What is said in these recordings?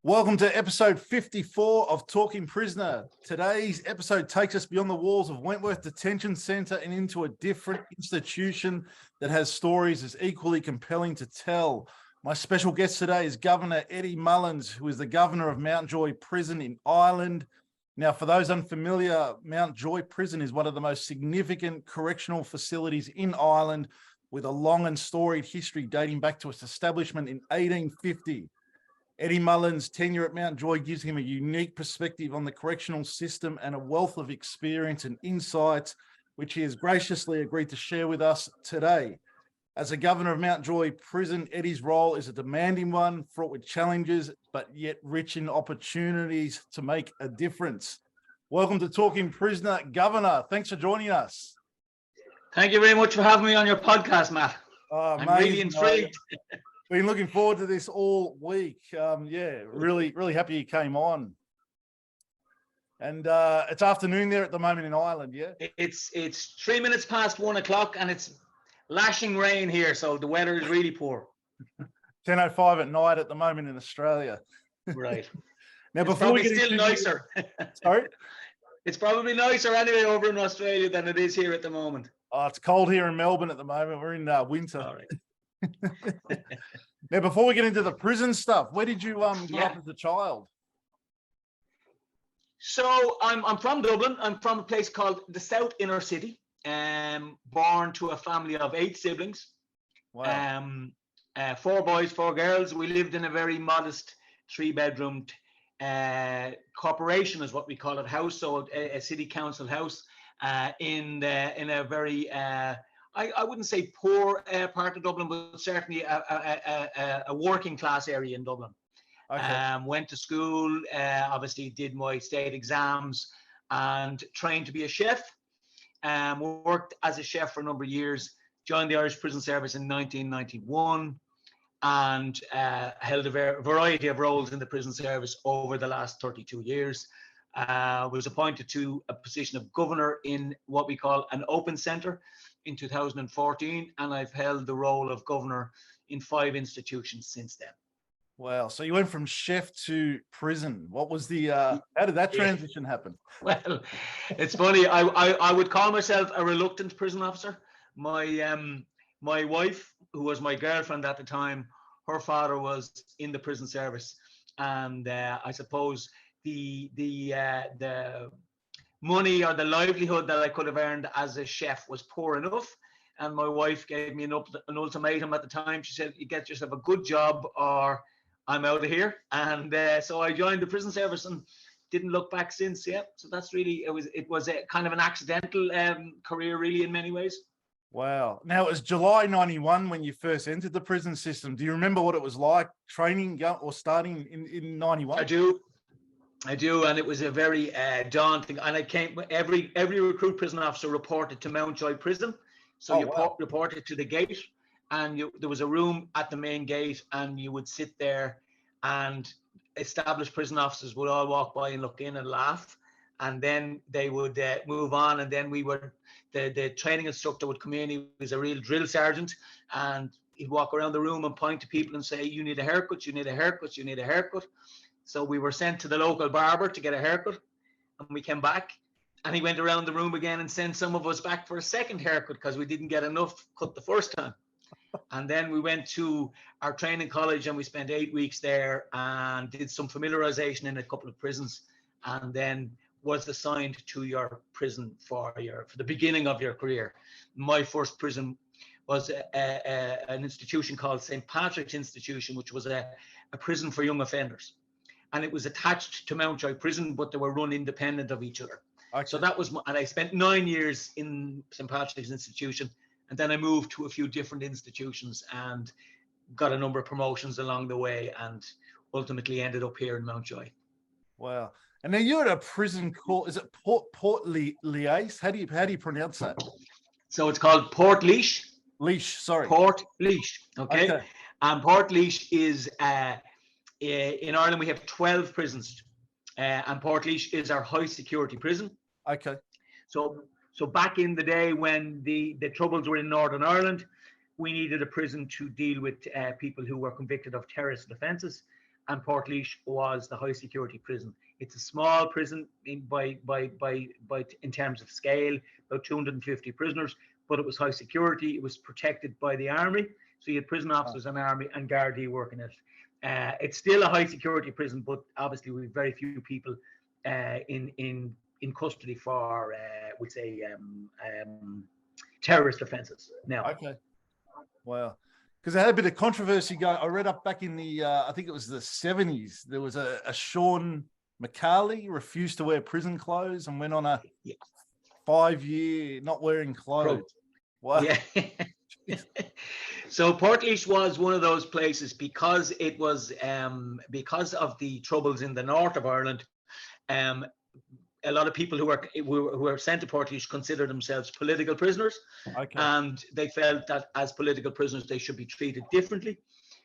Welcome to episode 54 of Talking Prisoner. Today's episode takes us beyond the walls of Wentworth Detention Centre and into a different institution that has stories as equally compelling to tell. My special guest today is Governor Eddie Mullins, who is the governor of Mountjoy Prison in Ireland. Now, for those unfamiliar, Mountjoy Prison is one of the most significant correctional facilities in Ireland, with a long and storied history dating back to its establishment in 1850. Eddie Mullins' tenure at Mountjoy gives him a unique perspective on the correctional system and a wealth of experience and insights, which he has graciously agreed to share with us today. As a governor of Mountjoy Prison, Eddie's role is a demanding one, fraught with challenges, but yet rich in opportunities to make a difference. Welcome to Talking Prisoner, Governor. Thanks for joining us. Thank you very much for having me on your podcast, Matt. I'm really intrigued. Been looking forward to this all week. Really happy you came on. And it's afternoon there at the moment in Ireland, yeah? It's 3 minutes past 1 o'clock and it's lashing rain here, so the weather is really poor. 10:05 at night at the moment in Australia. Right. Now, it's before we get still nicer. Sorry? It's probably nicer anyway over in Australia than it is here at the moment. Oh, it's cold here in Melbourne at the moment. We're in winter. All right. Now, before we get into the prison stuff, where did you grow up as a child? So I'm from Dublin. I'm from a place called the South Inner City. Born to a family of 8 siblings. Wow. 4 boys, 4 girls. We lived in a very modest 3-bedroomed corporation, is what we call it, house. So a city council house in a very I wouldn't say poor part of Dublin, but certainly a working class area in Dublin. Okay. Went to school, obviously did my state exams and trained to be a chef. Worked as a chef for a number of years, joined the Irish Prison Service in 1991 and held a variety of roles in the prison service over the last 32 years. Was appointed to a position of governor in what we call an open centre in 2014, and I've held the role of governor in 5 institutions since then. Wow. So you went from chef to prison. What was the, how did that transition happen? Well, it's funny. I would call myself a reluctant prison officer. My wife, who was my girlfriend at the time, her father was in the prison service. And I suppose the money or the livelihood that I could have earned as a chef was poor enough. And my wife gave me an ultimatum at the time. She said, you get yourself a good job or I'm out of here. And so I joined the prison service and didn't look back since. Yeah. So that's really, it was a kind of an accidental career really in many ways. Wow. Now, it was July 91 when you first entered the prison system. Do you remember what it was like training or starting in 91? I do, and it was a very daunting. And I came. Every recruit prison officer reported to Mountjoy Prison, so reported to the gate, and there was a room at the main gate, and you would sit there, and established prison officers would all walk by and look in and laugh, and then they would move on, and then the training instructor would come in. He was a real drill sergeant, and he'd walk around the room and point to people and say, "You need a haircut. You need a haircut. You need a haircut." So we were sent to the local barber to get a haircut, and we came back and he went around the room again and sent some of us back for a second haircut because we didn't get enough cut the first time. And then we went to our training college and we spent 8 weeks there and did some familiarization in a couple of prisons, and then was assigned to your prison for the beginning of your career. My first prison was an institution called St. Patrick's Institution, which was a prison for young offenders. And it was attached to Mountjoy Prison, but they were run independent of each other. Okay. So that was, and I spent 9 years in St. Patrick's Institution, and then I moved to a few different institutions and got a number of promotions along the way, and ultimately ended up here in Mountjoy. Wow! And now you're at a prison called, is it Port Liège? How do you pronounce that? So it's called Port Liège. Liège, sorry. Port Liège. Okay. And Port Liège is in Ireland, we have 12 prisons, and Port Liège is our high security prison. Okay. So back in the day when the troubles were in Northern Ireland, we needed a prison to deal with people who were convicted of terrorist offences, and Portlaoise was the high security prison. It's a small prison in terms of scale, about 250 prisoners, but it was high security. It was protected by the army, so you had prison officers and army and Gardaí working it. It's still a high security prison, but obviously we have very few people in custody for, we'd say, terrorist offences now. Okay. Wow. Because I had a bit of controversy going. I read up back in the, I think it was the 70s, there was a Sean McCarley refused to wear prison clothes and went on a 5-year not wearing clothes. Wow. Yeah. So Portlaoise was one of those places because it was, because of the troubles in the north of Ireland, a lot of people who were sent to Portlaoise considered themselves political prisoners, and they felt that as political prisoners they should be treated differently.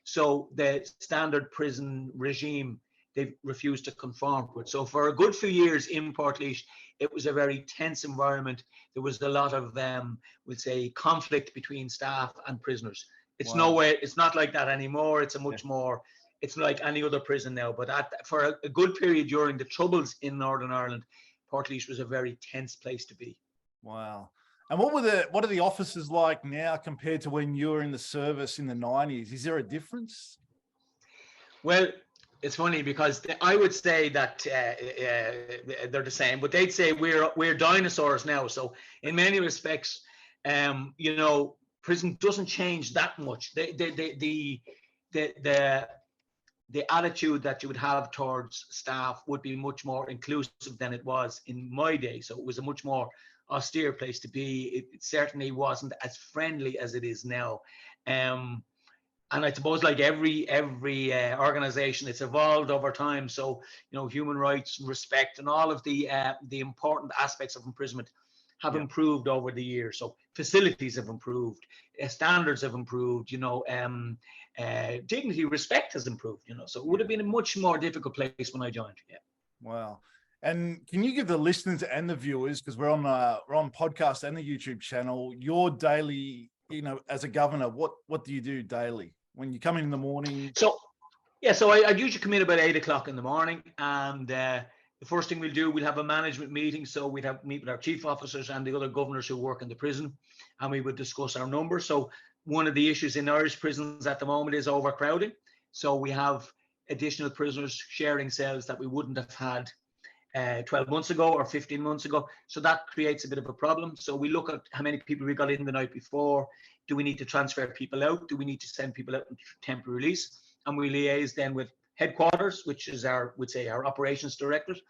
So the standard prison regime they refused to conform to it. So for a good few years in Portlaoise, it was a very tense environment. There was a lot of, we'll say, conflict between staff and prisoners. It's it's not like that anymore. It's a much more. It's like any other prison now. But for a good period during the troubles in Northern Ireland, Portlaoise was a very tense place to be. Wow. And what are the officers like now compared to when you were in the service in the 90s? Is there a difference? Well, it's funny because I would say that they're the same, but they'd say we're dinosaurs now. So in many respects, prison doesn't change that much. The attitude that you would have towards staff would be much more inclusive than it was in my day. So it was a much more austere place to be. It certainly wasn't as friendly as it is now. And I suppose like every organization, it's evolved over time. So, human rights, respect, and all of the important aspects of imprisonment have improved over the years. So facilities have improved, standards have improved, dignity, respect has improved, so it would have been a much more difficult place when I joined. Yeah. Wow. And can you give the listeners and the viewers, because we're on podcast and the YouTube channel, your daily, as a governor, what do you do daily when you come in the morning? So I usually come in about 8 o'clock in the morning, and the first thing we'll do, we'll have a management meeting. So we'd meet with our chief officers and the other governors who work in the prison, and we would discuss our numbers. So one of the issues in Irish prisons at the moment is overcrowding. So we have additional prisoners sharing cells that we wouldn't have had 12 months ago or 15 months ago. So that creates a bit of a problem. So we look at how many people we got in the night before. Do we need to transfer people out? Do we need to send people out in temporary release? And we liaise then with headquarters, which is our operations directors,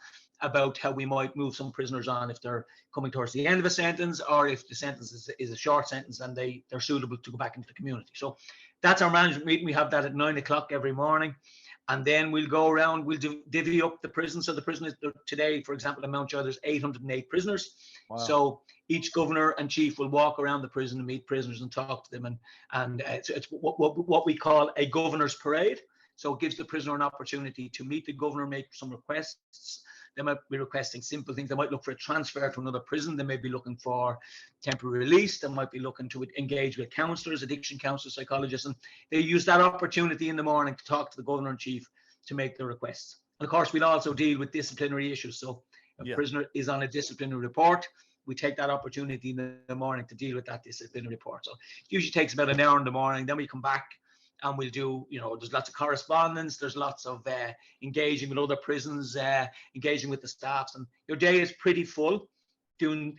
about how we might move some prisoners on if they're coming towards the end of a sentence, or if the sentence is a short sentence and they're suitable to go back into the community. So that's our management meeting. We have that at 9 o'clock every morning. And then we'll go around, we'll divvy up the prison. So the prison is today, for example, in Mountjoy, there's 808 prisoners. Wow. So each governor and chief will walk around the prison and meet prisoners and talk to them. And it's what we call a governor's parade. So it gives the prisoner an opportunity to meet the governor, make some requests. They might be requesting simple things. They might look for a transfer to another prison. They may be looking for temporary release. They might be looking to engage with counsellors, addiction counsellors, psychologists. And they use that opportunity in the morning to talk to the governor and chief to make the requests. And of course, we'll also deal with disciplinary issues. So if a prisoner is on a disciplinary report, we take that opportunity in the morning to deal with that disciplinary report. So it usually takes about an hour in the morning. Then we come back and we'll do, there's lots of correspondence. There's lots of engaging with other prisons, engaging with the staffs, and your day is pretty full doing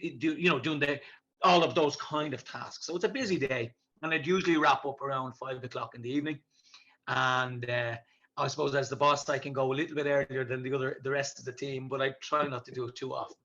all of those kind of tasks. So it's a busy day, and I'd usually wrap up around 5 o'clock in the evening. And I suppose as the boss, I can go a little bit earlier than the rest of the team, but I try not to do it too often.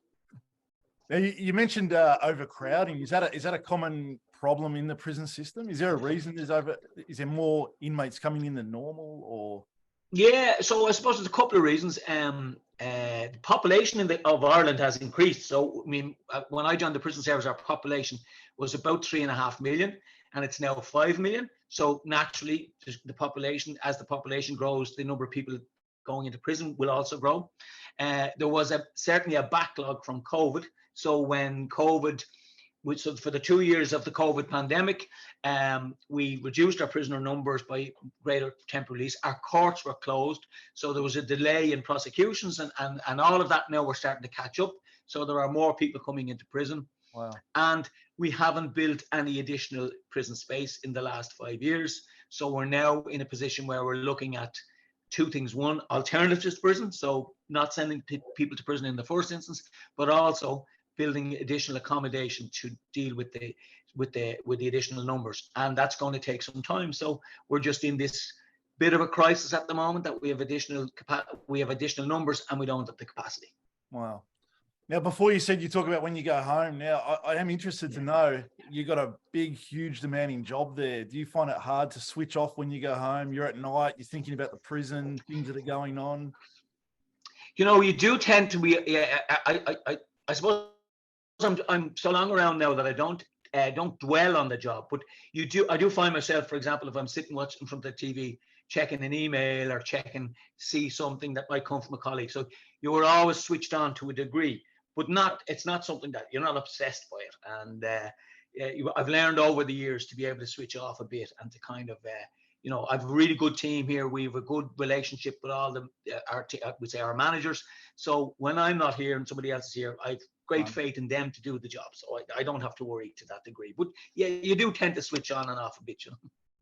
Now, you mentioned overcrowding. Is that a common problem in the prison system? Is there a reason is there more inmates coming in than normal, or? Yeah, so I suppose there's a couple of reasons. The population of Ireland has increased. So I mean, when I joined the prison service, our population was about 3.5 million, and it's now 5 million. So naturally, as the population grows, the number of people going into prison will also grow. There was certainly a backlog from COVID. So when COVID so for the 2 years of the COVID pandemic, we reduced our prisoner numbers by greater temporary release. Our courts were closed, so there was a delay in prosecutions, and all of that now we're starting to catch up. So there are more people coming into prison. Wow. And we haven't built any additional prison space in the last 5 years. So we're now in a position where we're looking at two things. One, alternatives to prison, so not sending people to prison in the first instance, but also building additional accommodation to deal with the additional numbers, and that's going to take some time. So we're just in this bit of a crisis at the moment, that we have additional numbers and we don't have the capacity. Wow. Now, before you said you talk about when you go home, now I am interested to know, you got a big, huge demanding job there. Do you find it hard to switch off when you go home? You're at night, you're thinking about the prison, things that are going on. You know, you do tend to be, I suppose I'm so long around now that I don't dwell on the job, but I do find myself, for example, if I'm sitting watching in front of the TV, checking an email or see something that might come from a colleague. So you are always switched on to a degree, but it's not something that you're not obsessed by it. And I've learned over the years to be able to switch off a bit and to kind of, I've a really good team here. We have a good relationship with all our managers. So when I'm not here and somebody else is here, I've great faith in them to do the job. So I don't have to worry to that degree. But yeah, you do tend to switch on and off a bit,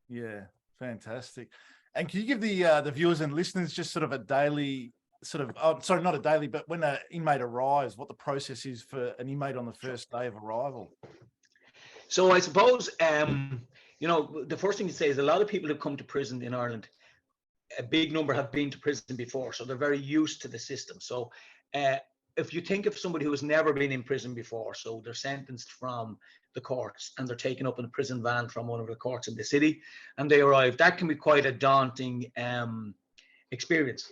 Yeah, fantastic. And can you give the viewers and listeners just sort of a daily not a daily, but when an inmate arrives, what the process is for an inmate on the first day of arrival? So I suppose, the first thing to say is a lot of people who come to prison in Ireland, a big number have been to prison before, so they're very used to the system. So if you think of somebody who has never been in prison before, so they're sentenced from the courts and they're taken up in a prison van from one of the courts in the city and they arrive, that can be quite a daunting experience.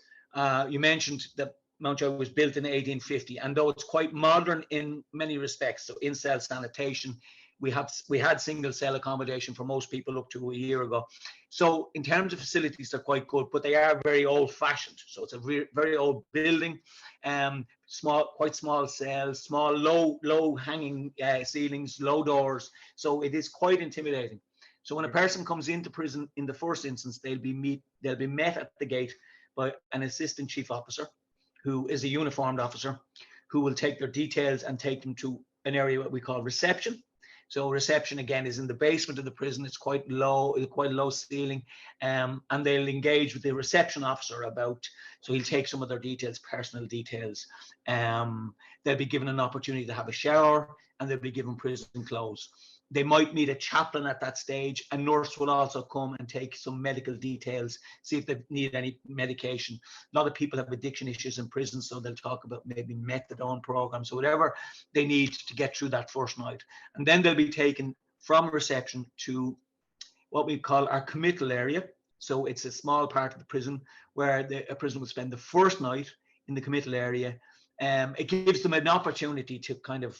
You mentioned that Mountjoy was built in 1850, and though it's quite modern in many respects, so in-cell sanitation, we had single cell accommodation for most people up to a year ago. So in terms of facilities, they're quite good, but they are very old fashioned. So it's a very old building, quite small cells, small, low hanging ceilings, low doors. So it is quite intimidating. So when a person comes into prison in the first instance, they'll be met at the gate by an assistant chief officer, who is a uniformed officer, who will take their details and take them to an area what we call reception. So reception, again, is in the basement of the prison. It's quite low ceiling, and they'll engage with the reception officer so he'll take some of their details, personal details. They'll be given an opportunity to have a shower, and they'll be given prison clothes. They might meet a chaplain at that stage. A nurse will also come and take some medical details, see if they need any medication. A lot of people have addiction issues in prison, so they'll talk about maybe methadone programs or whatever they need to get through that first night. And then they'll be taken from reception to what we call our committal area. So it's a small part of the prison where a prisoner will spend the first night in the committal area. It gives them an opportunity to kind of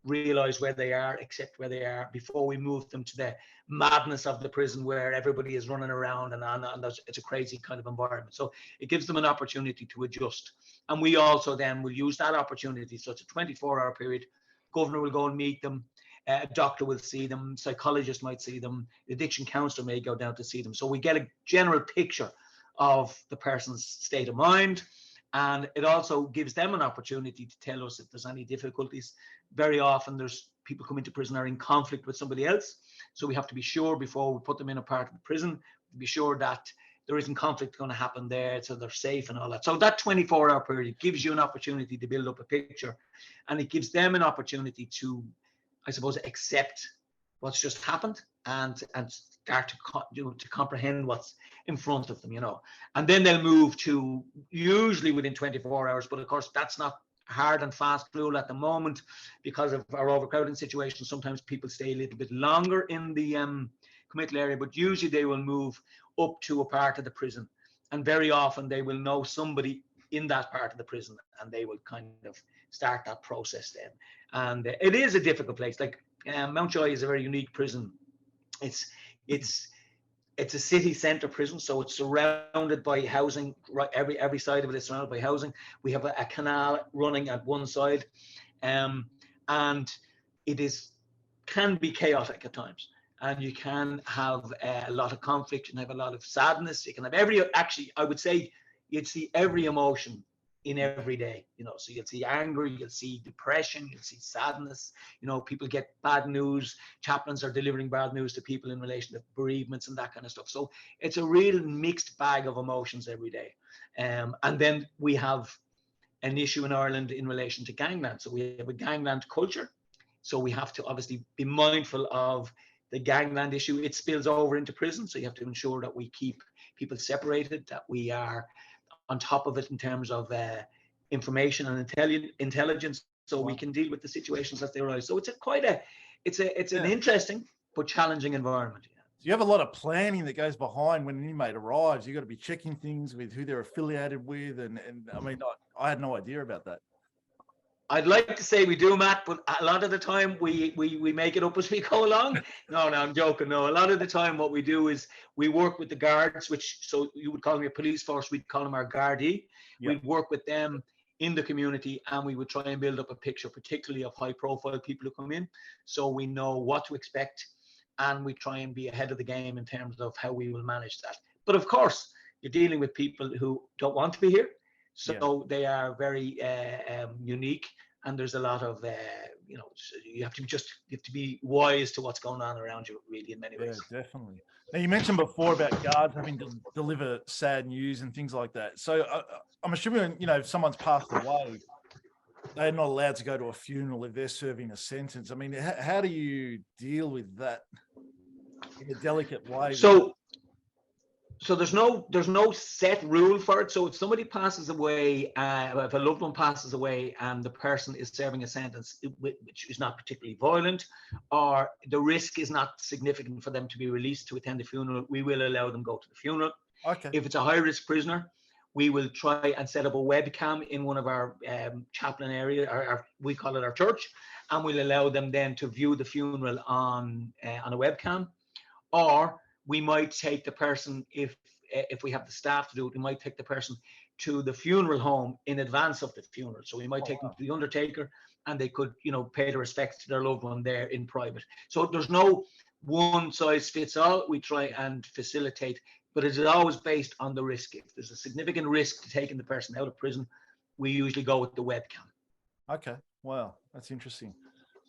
realize where they are, accept where they are, before we move them to the madness of the prison where everybody is running around and it's a crazy kind of environment. So it gives them an opportunity to adjust. And we also then will use that opportunity. So it's a 24-hour period. Governor will go and meet them. A doctor will see them. Psychologist might see them. The addiction counselor may go down to see them. So we get a general picture of the person's state of mind. And it also gives them an opportunity to tell us if there's any difficulties. Very often there's people come into prison are in conflict with somebody else. So we have to be sure before we put them in a part of the prison, to be sure that there isn't conflict going to happen there, so they're safe and all that. So that 24-hour period gives you an opportunity to build up a picture, and it gives them an opportunity to, I suppose, accept what's just happened and start to comprehend what's in front of them, And then they'll move to, usually within 24 hours, but of course that's not hard and fast rule at the moment because of our overcrowding situation. Sometimes people stay a little bit longer in the committal area, but usually they will move up to a part of the prison, and very often they will know somebody in that part of the prison, and they will kind of start that process then. And it is a difficult place. Like Mountjoy is a very unique prison. It's a city centre prison, so it's surrounded by housing. Right, every side of it is surrounded by housing. We have a canal running at one side, and it is can be chaotic at times, and you can have a lot of conflict, and have a lot of sadness. You can have actually, I would say you'd see every emotion in every day, so you'll see anger, you'll see depression, you'll see sadness, people get bad news, chaplains are delivering bad news to people in relation to bereavements and that kind of stuff. So it's a real mixed bag of emotions every day. And then we have an issue in Ireland in relation to gangland. So we have a gangland culture. So we have to obviously be mindful of the gangland issue. It spills over into prison. So you have to ensure that we keep people separated, that we are on top of it in terms of information and intelligence, so we can deal with the situations as they arise. So it's an interesting but challenging environment. You have a lot of planning that goes behind when an inmate arrives. You've got to be checking things with who they're affiliated with, and I mean, I had no idea about that. I'd like to say we do, Matt, but a lot of the time we make it up as we go along. No, I'm joking. No, a lot of the time what we do is we work with the guards, so you would call them a police force, we'd call them our Gardaí. Yep. We'd work with them in the community, and we would try and build up a picture, particularly of high profile people who come in, so we know what to expect, and we try and be ahead of the game in terms of how we will manage that. But of course, you're dealing with people who don't want to be here. So they are very unique, and there's a lot of you have to be wise to what's going on around you, really, in many ways. Yeah, definitely. Now, you mentioned before about guards having to deliver sad news and things like that. So I'm assuming, if someone's passed away, they're not allowed to go to a funeral if they're serving a sentence. I mean, how do you deal with that in a delicate way? So there's no set rule for it. So if somebody passes away, if a loved one passes away and the person is serving a sentence which is not particularly violent, or the risk is not significant for them to be released to attend the funeral, we will allow them go to the funeral. Okay. If it's a high-risk prisoner, we will try and set up a webcam in one of our chaplain area, we call it our church, and we'll allow them then to view the funeral on a webcam. Or we might take the person, if we have the staff to do it, we might take the person to the funeral home in advance of the funeral. So we might take them to the undertaker, and they could, pay their respects to their loved one there in private. So there's no one size fits all. We try and facilitate, but it is always based on the risk. If there's a significant risk to taking the person out of prison, we usually go with the webcam. Okay. Wow. That's interesting.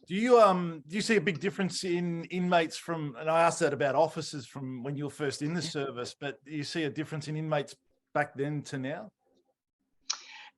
Do you see a big difference in inmates from, and I asked that about officers from when you were first in the service, but do you see a difference in inmates back then to now?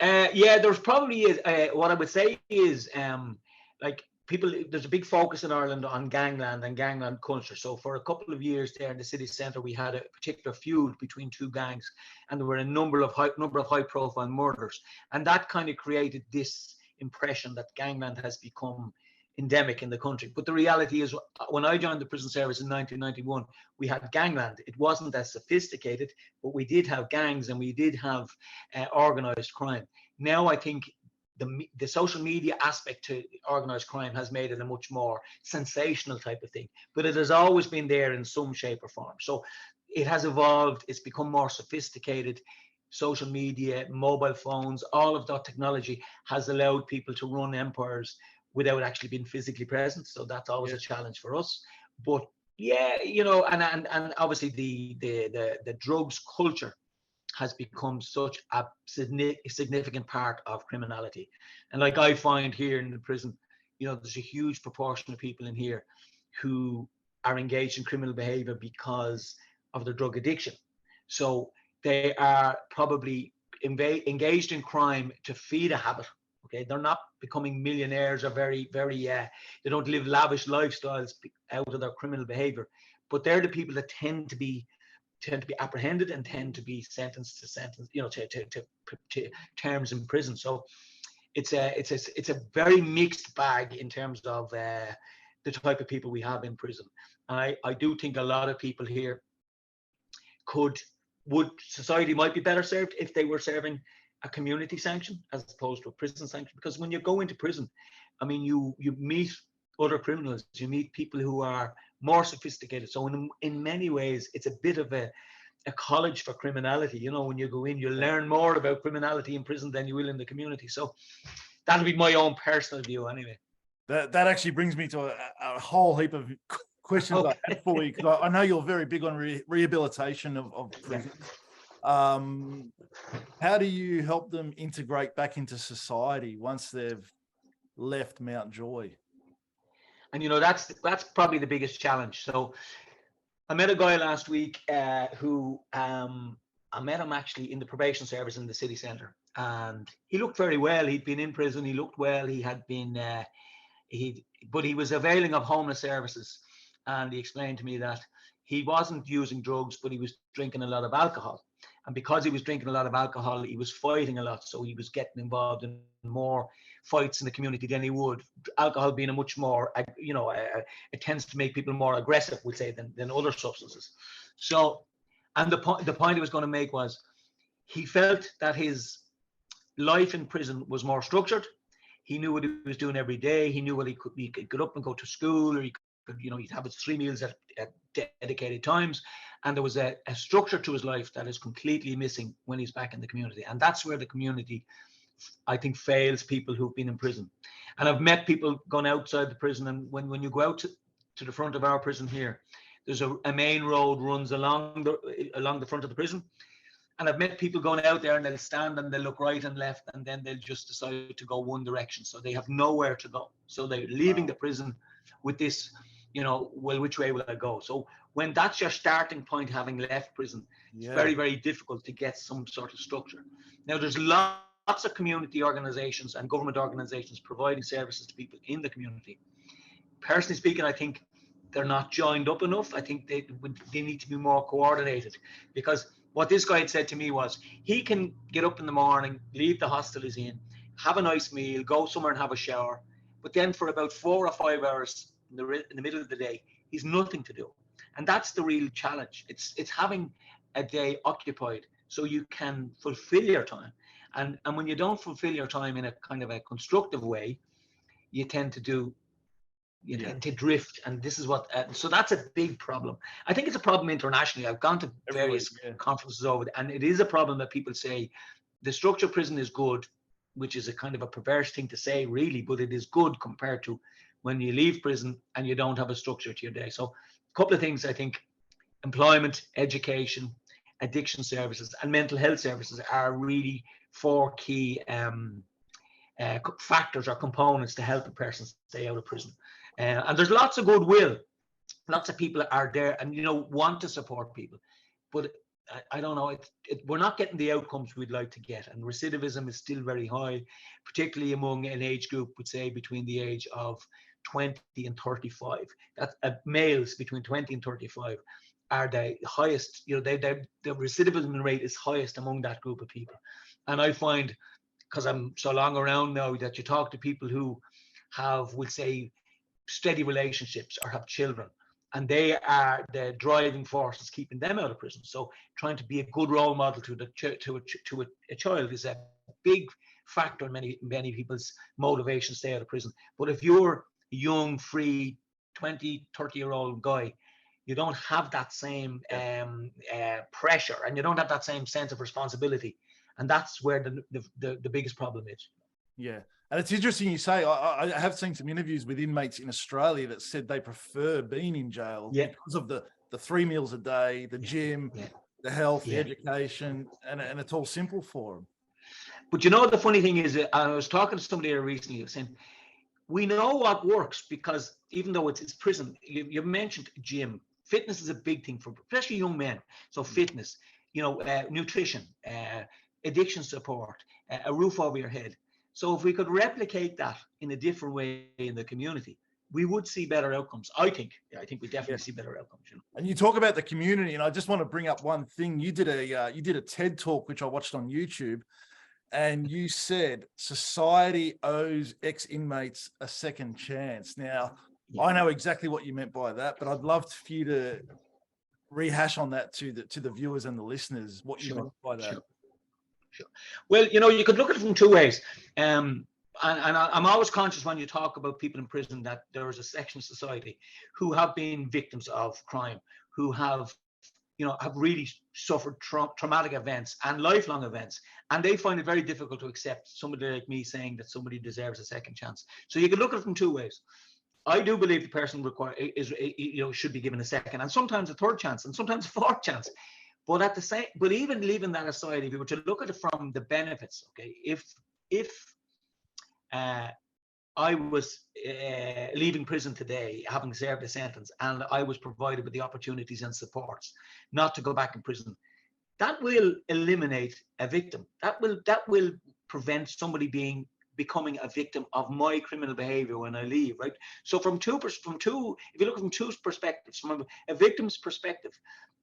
Yeah, there's probably is. What I would say is, there's a big focus in Ireland on gangland and gangland culture. So for a couple of years there in the city centre, we had a particular feud between two gangs, and there were a number of high-profile murders, and that kind of created this impression that gangland has become endemic in the country. But the reality is, when I joined the prison service in 1991, we had gangland. It wasn't as sophisticated, but we did have gangs, and we did have organised crime. Now I think the social media aspect to organised crime has made it a much more sensational type of thing, but it has always been there in some shape or form. So it has evolved, it's become more sophisticated. Social media, mobile phones, all of that technology has allowed people to run empires without actually being physically present. So that's always a challenge for us. But yeah, and obviously the drugs culture has become such a significant part of criminality. And like I find here in the prison, there's a huge proportion of people in here who are engaged in criminal behavior because of their drug addiction. So they are probably engaged in crime to feed a habit. Okay, they're not becoming millionaires or very, they don't live lavish lifestyles out of their criminal behavior, but they're the people that tend to be apprehended and tend to be sentenced to terms in prison. So it's a very mixed bag in terms of the type of people we have in prison. And I do think a lot of people here society might be better served if they were serving a community sanction as opposed to a prison sanction. Because when you go into prison, I mean, you meet other criminals, you meet people who are more sophisticated. So in many ways, it's a bit of a college for criminality. When you go in, you learn more about criminality in prison than you will in the community. So that'll be my own personal view anyway. That actually brings me to a whole heap of questions I had for you, because I know you're very big on rehabilitation of prisoners. How do you help them integrate back into society once they've left Mountjoy? And that's probably the biggest challenge. So I met a guy last week who I met him actually in the probation service in the city centre, and he looked very well. He'd been in prison. He looked well. He had been but he was availing of homeless services, and he explained to me that he wasn't using drugs, but he was drinking a lot of alcohol. And because he was drinking a lot of alcohol, he was fighting a lot. So he was getting involved in more fights in the community than he would. Alcohol being a much more, it tends to make people more aggressive, we'll say, than other substances. So, and the point I was going to make was, he felt that his life in prison was more structured. He knew what he was doing every day. He knew what he could get up and go to school, or he could, he'd have his 3 meals at dedicated times. And there was a structure to his life that is completely missing when he's back in the community. And that's where the community, I think, fails people who've been in prison. And I've met people going outside the prison, and when you go out to the front of our prison here, there's a main road runs along the front of the prison. And I've met people going out there, and they'll stand and they'll look right and left, and then they'll just decide to go one direction. So they have nowhere to go. So they're leaving the prison with this, well, which way will I go? So when that's your starting point, having left prison, it's very, very difficult to get some sort of structure. Now, there's lots of community organizations and government organizations providing services to people in the community. Personally speaking, I think they're not joined up enough. I think they need to be more coordinated, because what this guy had said to me was, he can get up in the morning, leave the hostel he's in, have a nice meal, go somewhere and have a shower, but then for about 4 or 5 hours in the middle of the day, he's nothing to do. And that's the real challenge. It's having a day occupied so you can fulfill your time. And when you don't fulfill your time in a kind of a constructive way, you tend to tend to drift, and this is what so that's a big problem. I think it's a problem internationally. I've gone to various conferences over it, and it is a problem that people say the structure of prison is good, which is a kind of a perverse thing to say, really, but it is good compared to when you leave prison and you don't have a structure to your day. So a couple of things, I think: employment, education, addiction services, and mental health services are really 4 key factors or components to help a person stay out of prison. And there's lots of goodwill. Lots of people are there and, want to support people. But I don't know, we're not getting the outcomes we'd like to get. And recidivism is still very high, particularly among an age group, would say, between the age of 20 and 35. That's males between 20 and 35 are the highest, the recidivism rate is highest among that group of people. And I find, because I'm so long around now, that you talk to people who have, we'll say, steady relationships or have children, and they are the driving forces keeping them out of prison. So trying to be a good role model to a child is a big factor in many people's motivation to stay out of prison. But if you're a young, free 20-30-year-old guy, you don't have that same pressure, and you don't have that same sense of responsibility, and that's where the biggest problem is. Yeah. And it's interesting you say, I have seen some interviews with inmates in Australia that said they prefer being in jail because of the 3 meals a day, the gym, the health, the education, and it's all simple for them. But the funny thing is, I was talking to somebody recently saying, we know what works, because even though it's prison, you mentioned gym, fitness is a big thing for especially young men. So fitness, nutrition, addiction support, a roof over your head. So if we could replicate that in a different way in the community, we would see better outcomes. I think we definitely see better outcomes. And you talk about the community, and I just want to bring up one thing. You did a TED talk, which I watched on YouTube, and you said society owes ex-inmates a second chance. Now, I know exactly what you meant by that, but I'd love for you to rehash on that to the viewers and the listeners, what you meant by that. Sure. Well, you could look at it from 2 ways. And I'm always conscious when you talk about people in prison that there is a section of society who have been victims of crime, who have have really suffered traumatic events and lifelong events, and they find it very difficult to accept somebody like me saying that somebody deserves a second chance. So you can look at it from two ways. I do believe the person should be given a second, and sometimes a third chance, and sometimes a fourth chance. But even leaving that aside, if you were to look at it from the benefits, okay, if I was leaving prison today, having served a sentence, and I was provided with the opportunities and supports not to go back in prison, that will eliminate a victim. That will prevent somebody becoming a victim of my criminal behavior when I leave, right? So if you look from two perspectives, from a victim's perspective,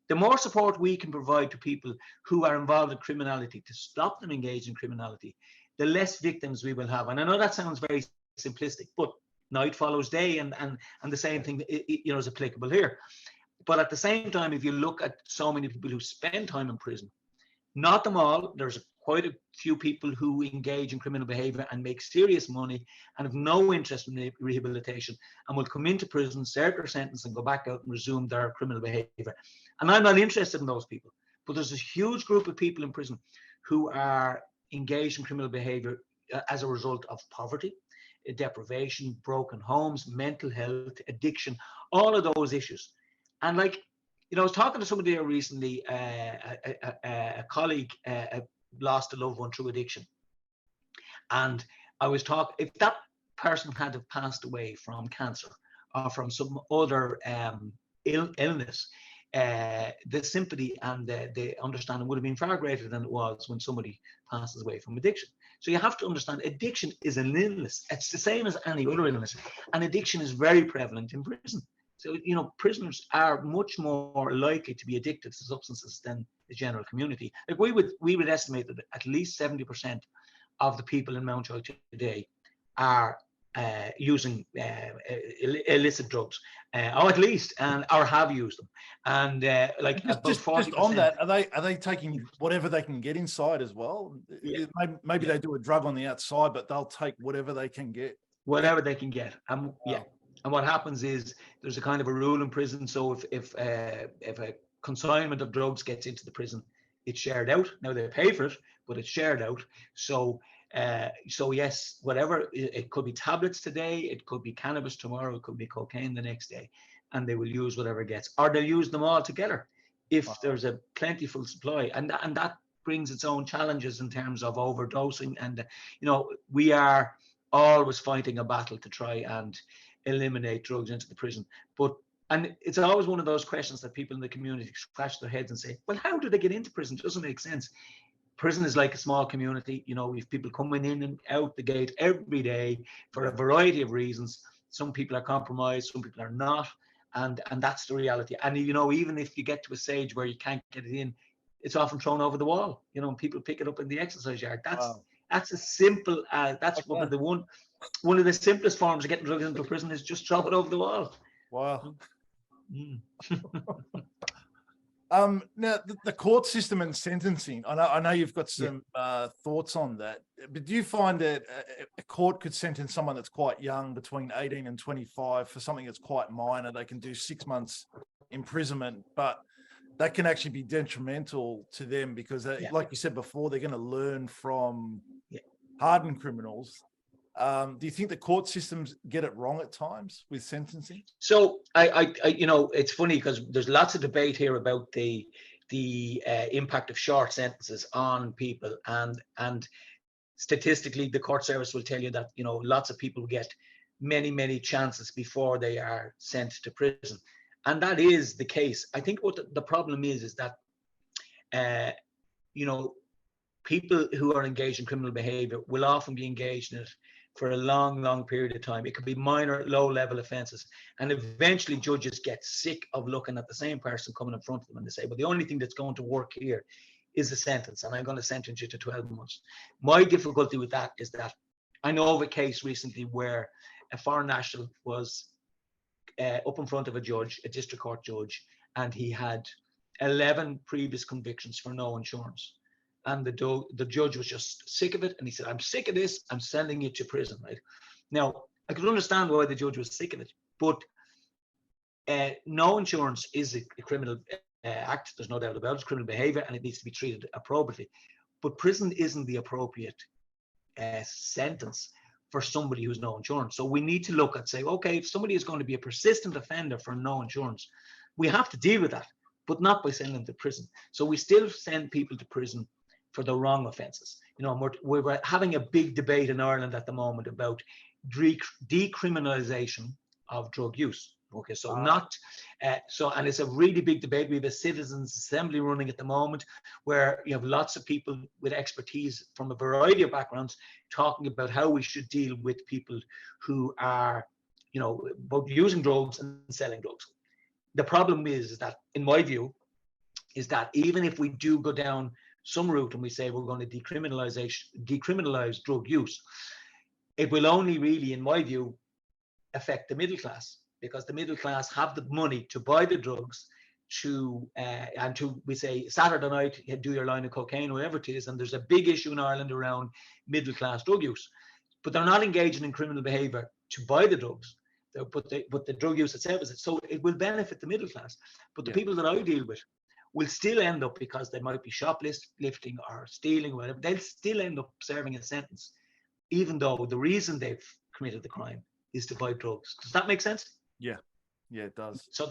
the more support we can provide to people who are involved in criminality to stop them engaging in criminality, the less victims we will have. And I know that sounds very simplistic, but night follows day, and the same thing is applicable here. But at the same time, if you look at so many people who spend time in prison, not them all, there's quite a few people who engage in criminal behavior and make serious money and have no interest in rehabilitation, and will come into prison, serve their sentence, and go back out and resume their criminal behavior. And I'm not interested in those people, but there's a huge group of people in prison who are engaged in criminal behavior as a result of poverty, deprivation, broken homes, mental health, addiction, all of those issues. And I was talking to somebody recently, a colleague lost a loved one through addiction. And I was talking, if that person had have passed away from cancer or from some other illness, the sympathy and the understanding would have been far greater than it was when somebody passes away from addiction. So you have to understand, addiction is an illness. It's the same as any other illness, and addiction is very prevalent in prison. So prisoners are much more likely to be addicted to substances than the general community. Like we would estimate that at least 70% of the people in Mountjoy today are using illicit drugs, or at least, or have used them. And just on that, are they taking whatever they can get inside as well? Yeah. Maybe they do a drug on the outside, but they'll take whatever they can get. Whatever they can get. Yeah. And what happens is there's a kind of a rule in prison. So if a consignment of drugs gets into the prison, it's shared out. Now they pay for it, but it's shared out. So yes, whatever, it could be tablets today, it could be cannabis tomorrow, it could be cocaine the next day, and they will use whatever gets, or they'll use them all together if there's a plentiful supply, and that brings its own challenges in terms of overdosing. And we are always fighting a battle to try and eliminate drugs into the prison, and it's always one of those questions that people in the community scratch their heads and say, well, how do they get into prison? It doesn't make sense. Prison is like a small community. We've people coming in and out the gate every day for a variety of reasons. Some people are compromised, some people are not, and that's the reality. And even if you get to a stage where you can't get it in, it's often thrown over the wall. People pick it up in the exercise yard. That's as simple as one of the simplest forms of getting drugs into prison is just throw it over the wall. Wow. Now the court system and sentencing, I know you've got some thoughts on that, but do you find that a court could sentence someone that's quite young, between 18 and 25, for something that's quite minor? They can do 6 months imprisonment, but that can actually be detrimental to them because like you said before, they're going to learn from hardened criminals. Do you think the court systems get it wrong at times with sentencing? So I it's funny because there's lots of debate here about the impact of short sentences on people, and statistically the court service will tell you that lots of people get many chances before they are sent to prison, and that is the case. I think what the problem is that people who are engaged in criminal behavior will often be engaged in it for a long period of time. It could be minor, low-level offences, and eventually judges get sick of looking at the same person coming in front of them, and they say, well, the only thing that's going to work here is the sentence, and I'm going to sentence you to 12 months. My difficulty with that is that I know of a case recently where a foreign national was up in front of a judge, a district court judge, and he had 11 previous convictions for no insurance. And the judge was just sick of it. And he said, I'm sick of this. I'm sending you to prison, right? Now, I could understand why the judge was sick of it. But no insurance is a criminal act. There's no doubt about it. It's criminal behavior, and it needs to be treated appropriately. But prison isn't the appropriate sentence for somebody who's no insurance. So we need to look at, say, okay, if somebody is going to be a persistent offender for no insurance, we have to deal with that, but not by sending them to prison. So we still send people to prison for the wrong offences. You know, we're having a big debate in Ireland at the moment about decriminalisation of drug use. Okay, so and it's a really big debate. We have a citizens' assembly running at the moment, where you have lots of people with expertise from a variety of backgrounds talking about how we should deal with people who are, you know, both using drugs and selling drugs. The problem is that, in my view, is that even if we do go down some route and we say we're going to decriminalize drug use, it will only really, in my view, affect the middle class, because the middle class have the money to buy the drugs, and to, we say, Saturday night, you do your line of cocaine, whatever it is. And there's a big issue in Ireland around middle class drug use, but they're not engaging in criminal behavior to buy the drugs. But the drug use itself is it. So it will benefit the middle class. But the people that I deal with will still end up, because they might be shoplifting or stealing or whatever, they'll still end up serving a sentence, even though the reason they've committed the crime is to buy drugs. Does that make sense? Yeah, it does. So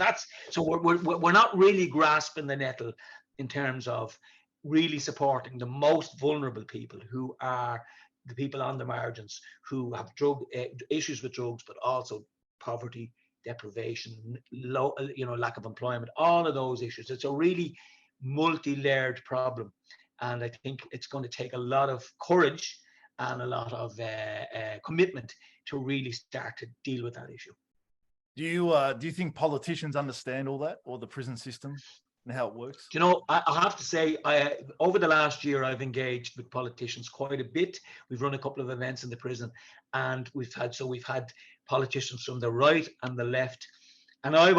we're not really grasping the nettle in terms of really supporting the most vulnerable people, who are the people on the margins, who have drug issues with drugs, but also poverty, deprivation, lack of employment, all of those issues. It's a really multi-layered problem, and I think it's going to take a lot of courage and a lot of commitment to really start to deal with that issue. Do you think politicians understand all that, or the prison system and how it works? You know, I have to say, over the last year, I've engaged with politicians quite a bit. We've run a couple of events in the prison, and we've had politicians from the right and the left. And I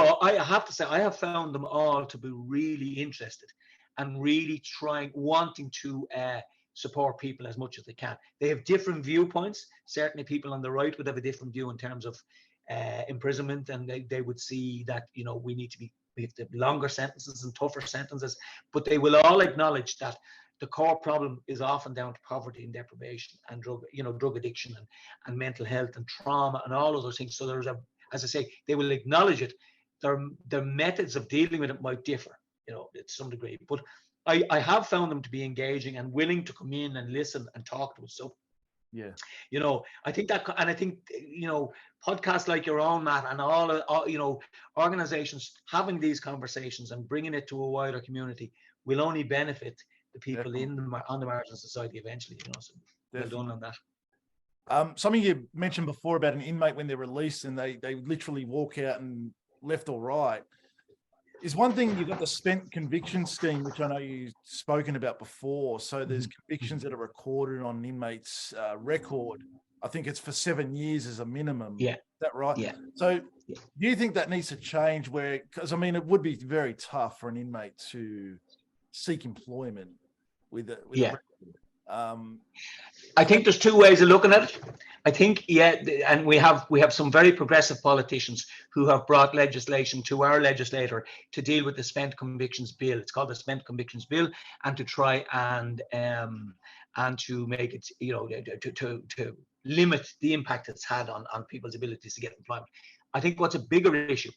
have to say, I have found them all to be really interested and really wanting to support people as much as they can. They have different viewpoints. Certainly people on the right would have a different view in terms of imprisonment, and they would see that, you know, we have to have longer sentences and tougher sentences, but they will all acknowledge that the core problem is often down to poverty and deprivation and drug addiction and mental health and trauma and all of those things. So as I say, they will acknowledge it. Their methods of dealing with it might differ, you know, to some degree, but I have found them to be engaging and willing to come in and listen and talk to us. So yeah, you know, I think you know, podcasts like your own, Matt, and all you know, organizations having these conversations and bringing it to a wider community will only benefit the people on the margins of society eventually. You know, so well done on that. Something you mentioned before about an inmate when they're released and they literally walk out and left or right. Is one thing. You've got the spent conviction scheme, which I know you've spoken about before. So there's convictions that are recorded on an inmate's record. I think it's for 7 years as a minimum. Yeah. Is that right? Yeah. So do you think that needs to change? Because I mean, it would be very tough for an inmate to seek employment with a record. I think there's two ways of looking at it. I think, and we have some very progressive politicians who have brought legislation to our legislator to deal with the spent convictions bill. It's called the spent convictions bill, and to try and to make it, you know, to limit the impact it's had on people's abilities to get employment. I think what's a bigger issue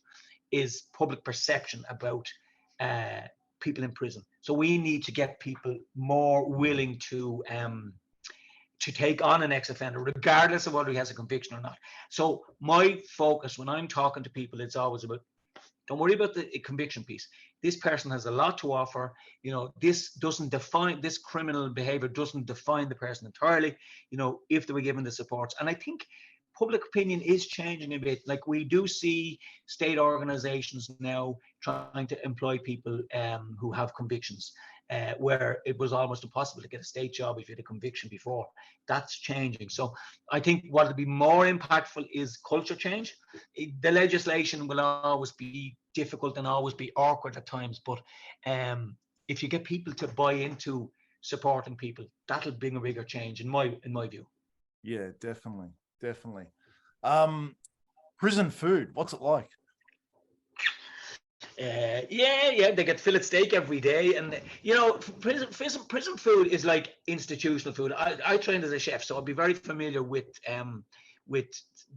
is public perception about people in prison. So we need to get people more willing to take on an ex-offender, regardless of whether he has a conviction or not. So my focus when I'm talking to people, it's always about, don't worry about the conviction piece. This person has a lot to offer. You know, this criminal behavior doesn't define the person entirely, you know, if they were given the supports. And I think public opinion is changing a bit. Like, we do see state organizations now trying to employ people who have convictions, where it was almost impossible to get a state job if you had a conviction before. That's changing. So I think what will be more impactful is culture change. The legislation will always be difficult and always be awkward at times, but if you get people to buy into supporting people, that'll bring a bigger change in my view. Yeah, definitely. Prison food, what's it like? Yeah, they get fillet steak every day, and you know, prison food is like institutional food. I trained as a chef, so I'll be very familiar with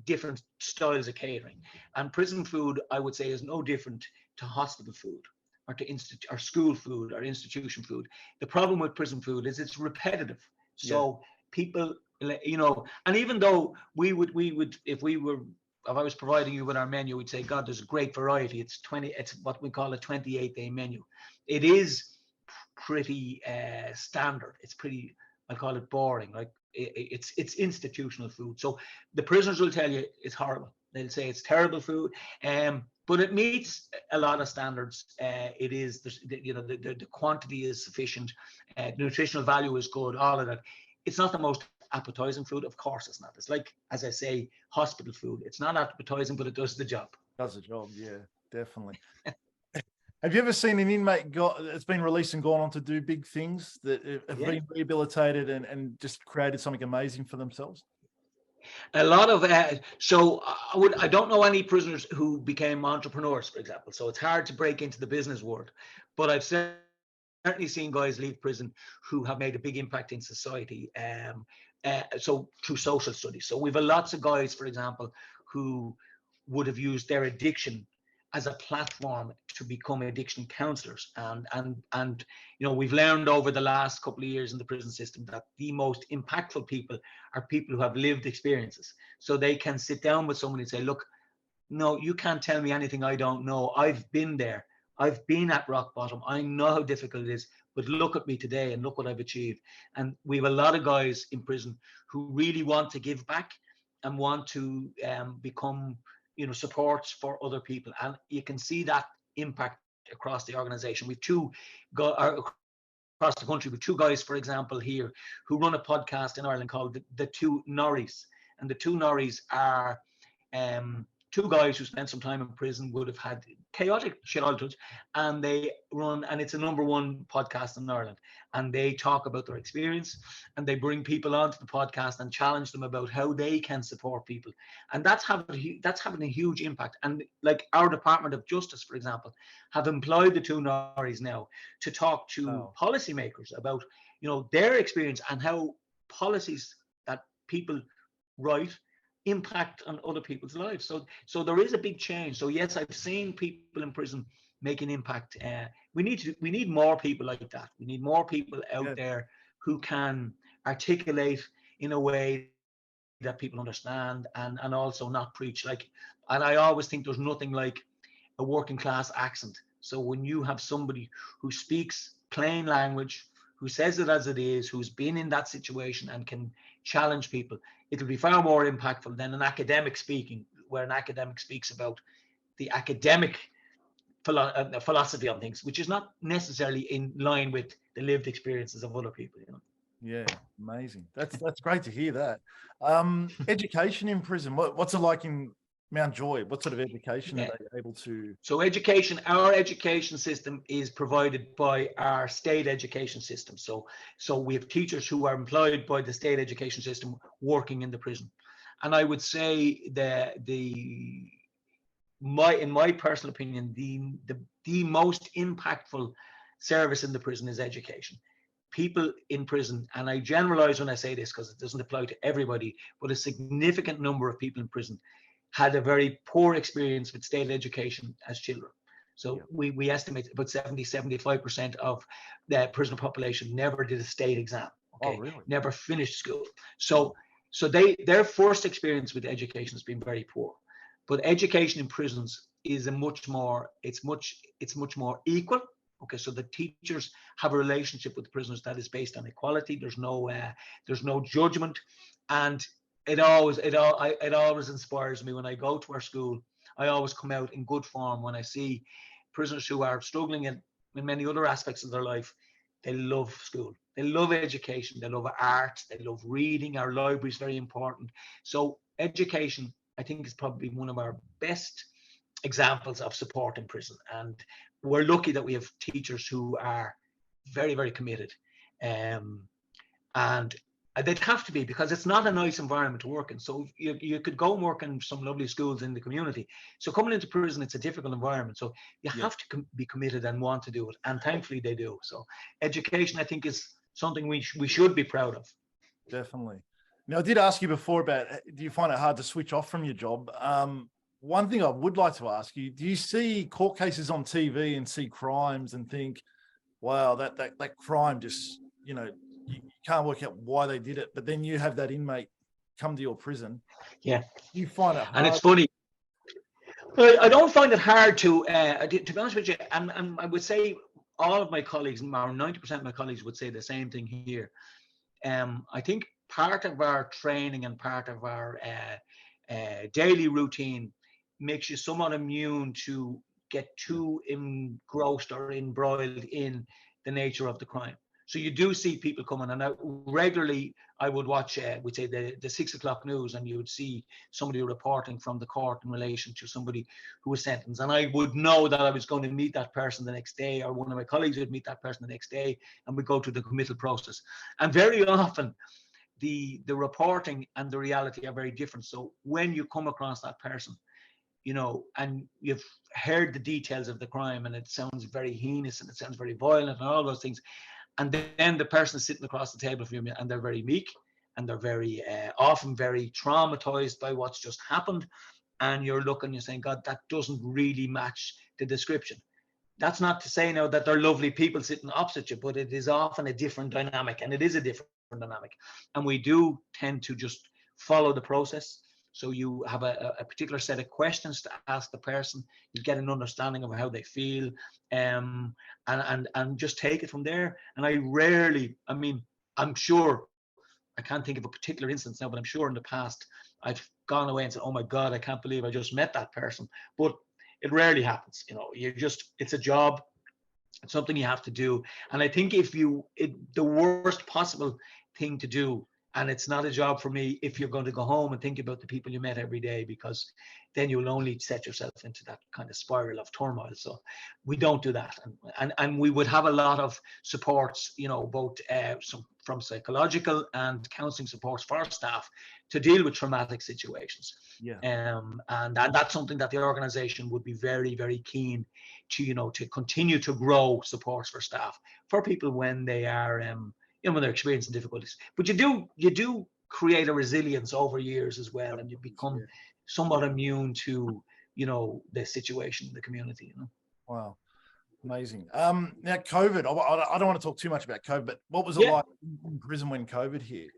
different styles of catering. And prison food, I would say, is no different to hospital food or to or school food or institution food. The problem with prison food is it's repetitive. So people, you know, and even though we would if I was providing you with our menu, we'd say, God, there's a great variety. It's what we call a 28-day menu. It is pretty standard. It's pretty, I call it boring. Like it's institutional food. So the prisoners will tell you it's horrible. They'll say it's terrible food. But it meets a lot of standards. It is, you know, the quantity is sufficient. Nutritional value is good. All of that. It's not the most appetizing food. Of course it's not. It's like, as I say, hospital food. It's not appetizing, but it does the job. Does the job, yeah, definitely. Have you ever seen an inmate that's been released and gone on to do big things that have been rehabilitated and just created something amazing for themselves? A lot of so I don't know any prisoners who became entrepreneurs, for example. So it's hard to break into the business world, but I've certainly seen guys leave prison who have made a big impact in society. So through social studies. So we've lots of guys, for example, who would have used their addiction as a platform to become addiction counselors. And you know, we've learned over the last couple of years in the prison system that the most impactful people are people who have lived experiences. So they can sit down with someone and say, look, no, you can't tell me anything I don't know. I've been there. I've been at rock bottom. I know how difficult it is, but look at me today and look what I've achieved. And we have a lot of guys in prison who really want to give back and want to become, you know, supports for other people. And you can see that impact across the organization. We've across the country with two guys, for example, here who run a podcast in Ireland called the Two Norries. And the Two Norries are two guys who spent some time in prison, would have had chaotic childhoods, and they run, and it's a #1 podcast in Ireland, and they talk about their experience, and they bring people onto the podcast and challenge them about how they can support people, and that's having a huge impact. And like our Department of Justice, for example, have employed the Two Norries now to talk to policymakers about, you know, their experience and how policies that people write impact on other people's lives. So there is a big change. So yes, I've seen people in prison make an impact. We need more people like that. We need more people out there who can articulate in a way that people understand and also not preach. And I always think there's nothing like a working class accent. So when you have somebody who speaks plain language, who says it as it is, who's been in that situation and can challenge people, it'll be far more impactful than an academic speaking, where an academic speaks about the academic philosophy on things, which is not necessarily in line with the lived experiences of other people, you know. Yeah, amazing. That's great to hear that. Education in prison, what's it like in Mountjoy? What sort of education are they able to? So our education system is provided by our state education system. So we have teachers who are employed by the state education system working in the prison. And I would say that in my personal opinion, the most impactful service in the prison is education. People in prison, and I generalize when I say this because it doesn't apply to everybody, but a significant number of people in prison had a very poor experience with state education as children. So we estimate about 75% of the prisoner population never did a state exam. Okay, really? Never finished school. So their first experience with education has been very poor. But education in prisons is much more equal. Okay, so the teachers have a relationship with the prisoners that is based on equality. There's no judgment, and it always inspires me when I go to our school. I always come out in good form when I see prisoners who are struggling in many other aspects of their life. They love school. They love education. They love art. They love reading. Our library is very important. So education, I think, is probably one of our best examples of support in prison. And we're lucky that we have teachers who are very, very committed. And They'd have to be, because it's not a nice environment to work in. So you could go and work in some lovely schools in the community. So coming into prison, it's a difficult environment. So you have to be committed and want to do it. And thankfully they do. So education, I think, is something we should be proud of. Definitely. Now, I did ask you before about, do you find it hard to switch off from your job? One thing I would like to ask you, do you see court cases on TV and see crimes and think, wow, that crime just, you can't work out why they did it, but then you have that inmate come to your prison. Yeah. You find it hard. And it's funny. I don't find it hard to be honest with you, and I would say all of my colleagues, or 90% of my colleagues, would say the same thing here. I think part of our training and part of our daily routine makes you somewhat immune to get too engrossed or embroiled in the nature of the crime. So you do see people coming, and regularly I would watch, we'd say the 6 o'clock news, and you would see somebody reporting from the court in relation to somebody who was sentenced. And I would know that I was going to meet that person the next day, or one of my colleagues would meet that person the next day, and we go through the committal process. And very often the reporting and the reality are very different. So when you come across that person, and you've heard the details of the crime, and it sounds very heinous and it sounds very violent and all those things, and then the person is sitting across the table from you, and they're very meek, and they're very often very traumatized by what's just happened, and you're looking, you're saying, God, that doesn't really match the description. That's not to say now that they're lovely people sitting opposite you, but it is often a different dynamic, and it is a different dynamic, and we do tend to just follow the process. So you have a particular set of questions to ask the person. You get an understanding of how they feel, and just take it from there. And I'm sure, I can't think of a particular instance now, but I'm sure in the past I've gone away and said, oh my God, I can't believe I just met that person. But it rarely happens. It's a job. It's something you have to do. And I think the worst possible thing to do, and it's not a job for me, if you're going to go home and think about the people you met every day, because then you'll only set yourself into that kind of spiral of turmoil. So we don't do that. And we would have a lot of supports, both from psychological and counseling supports for our staff to deal with traumatic situations. Yeah. And that's something that the organization would be very, very keen to, to continue to grow supports for staff, for people when they are, when they're experiencing difficulties. But you do create a resilience over years as well, and you become somewhat immune to, the situation in the community. Wow, amazing. Now COVID, I don't want to talk too much about COVID, but what was it like in prison when COVID hit?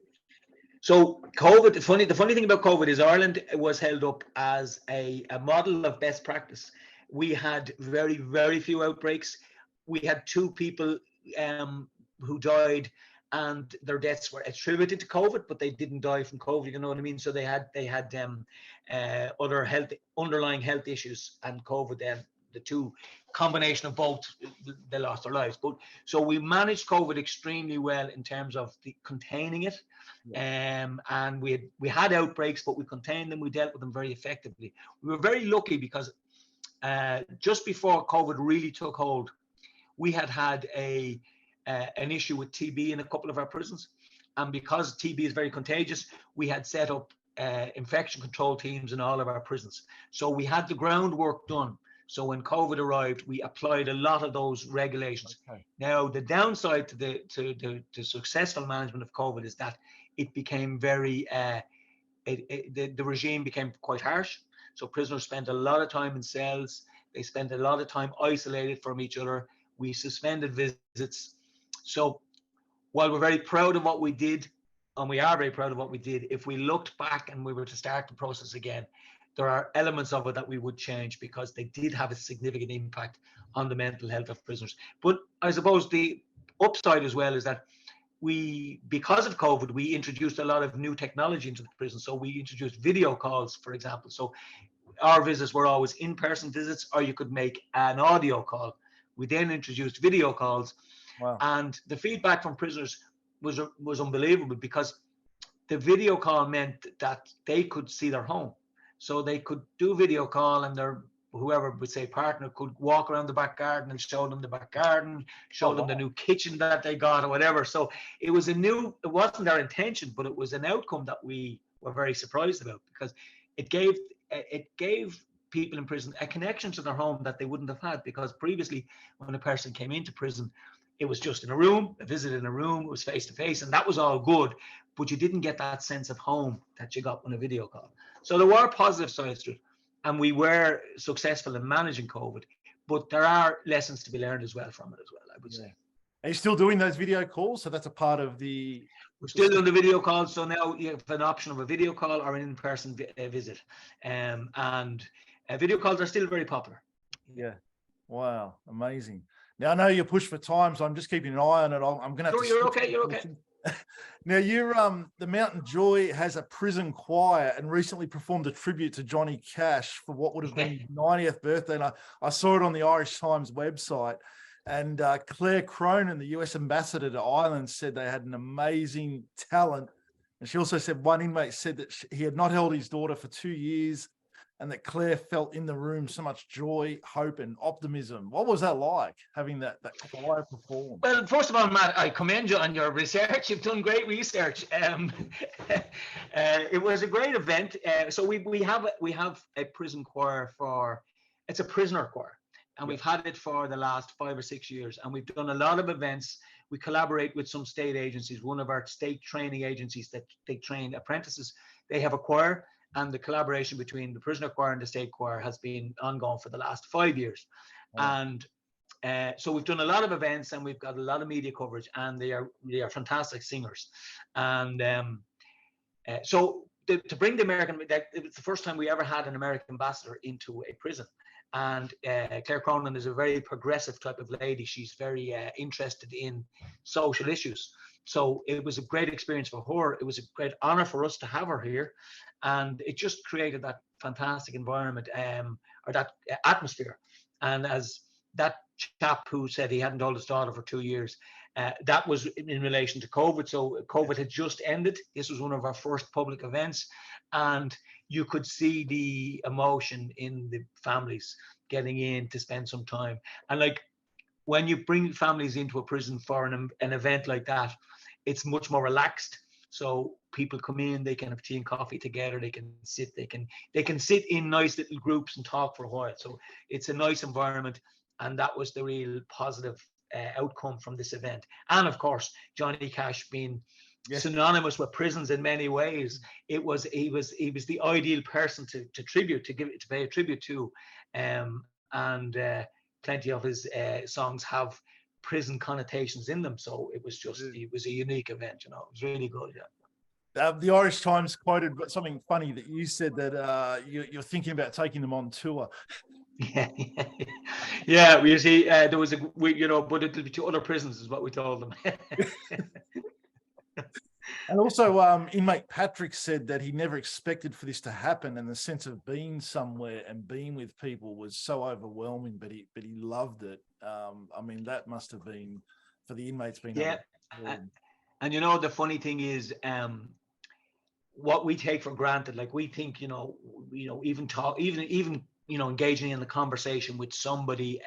So COVID, the funny thing about COVID is Ireland was held up as a model of best practice. We had very, very few outbreaks. We had 2 people who died, and their deaths were attributed to COVID, but they didn't die from COVID. You know what I mean? So they had other underlying health issues, and COVID. The 2 combination of both, they lost their lives. But so we managed COVID extremely well in terms of containing it. And we had outbreaks, but we contained them. We dealt with them very effectively. We were very lucky because just before COVID really took hold, we had an issue with TB in a couple of our prisons, and because TB is very contagious, we had set up infection control teams in all of our prisons. So we had the groundwork done. So when COVID arrived, we applied a lot of those regulations. Okay. Now the downside to the successful management of COVID is that it became very the regime became quite harsh. So prisoners spent a lot of time in cells. They spent a lot of time isolated from each other. We suspended visits. So while we're very proud of what we did, and we are very proud of what we did, if we looked back and we were to start the process again, there are elements of it that we would change, because they did have a significant impact on the mental health of prisoners. But I suppose the upside as well is that because of COVID, we introduced a lot of new technology into the prison. So we introduced video calls, for example. So our visits were always in-person visits, or you could make an audio call. We then introduced video calls. Wow. And the feedback from prisoners was unbelievable, because the video call meant that they could see their home. So they could do video call, and whoever would say partner could walk around the back garden and show them the back garden, show them the new kitchen that they got or whatever. So it wasn't our intention, but it was an outcome that we were very surprised about, because it gave people in prison a connection to their home that they wouldn't have had, because previously when a person came into prison, it was just in a room, a visit in a room, it was face to face, and that was all good, but you didn't get that sense of home that you got on a video call. So there were positive sides to it, and we were successful in managing COVID, but there are lessons to be learned as well from it as well, I would say. Are you still doing those video calls? So that's a part of We're still doing the video calls. So now you have an option of a video call or an in-person visit. And video calls are still very popular. Yeah. Wow. Amazing. Now, I know you're pushed for time, so I'm just keeping an eye on it. I'm going to have to... You're okay. Now, the Mountjoy has a prison choir and recently performed a tribute to Johnny Cash for what would have been his 90th birthday. And I saw it on the Irish Times website. And Claire Cronin, the US ambassador to Ireland, said they had an amazing talent. And she also said one inmate said that he had not held his daughter for 2 years, and that Claire felt in the room so much joy, hope, and optimism. What was that like, having that choir perform? Well, first of all, Matt, I commend you on your research. You've done great research. It was a great event. So we have a prison choir it's a prisoner choir. And we've had it for the last 5 or 6 years, and we've done a lot of events. We collaborate with some state agencies. One of our state training agencies that they train apprentices, they have a choir, and the collaboration between the prisoner choir and the state choir has been ongoing for the last 5 years. Wow. And so we've done a lot of events, and we've got a lot of media coverage, and they are fantastic singers. And so to bring the American, it was the first time we ever had an American ambassador into a prison. And Claire Cronin is a very progressive type of lady. She's very interested in social issues. So it was a great experience for her. It was a great honor for us to have her here. And it just created that fantastic environment, or that atmosphere. And as that chap who said he hadn't told his daughter for 2 years, that was in relation to COVID. So COVID had just ended. This was one of our first public events. And you could see the emotion in the families getting in to spend some time. And like, when you bring families into a prison for an event like that, it's much more relaxed. So people come in, they can have tea and coffee together, they can sit in nice little groups and talk for a while. So it's a nice environment, and that was the real positive outcome from this event. And of course, Johnny Cash being synonymous with prisons in many ways, he was the ideal person to pay a tribute to, and plenty of his songs have prison connotations in them. So it was a unique event. It was really good. The Irish Times quoted something funny that you said, that you're thinking about taking them on tour. Yeah. We see there was but it'll be to other prisons, is what we told them. And also, inmate Patrick said that he never expected for this to happen, and the sense of being somewhere and being with people was so overwhelming. But he loved it. I mean, that must have been for the inmates being. Yeah, and the funny thing is, what we take for granted, like we think, even engaging in the conversation with somebody,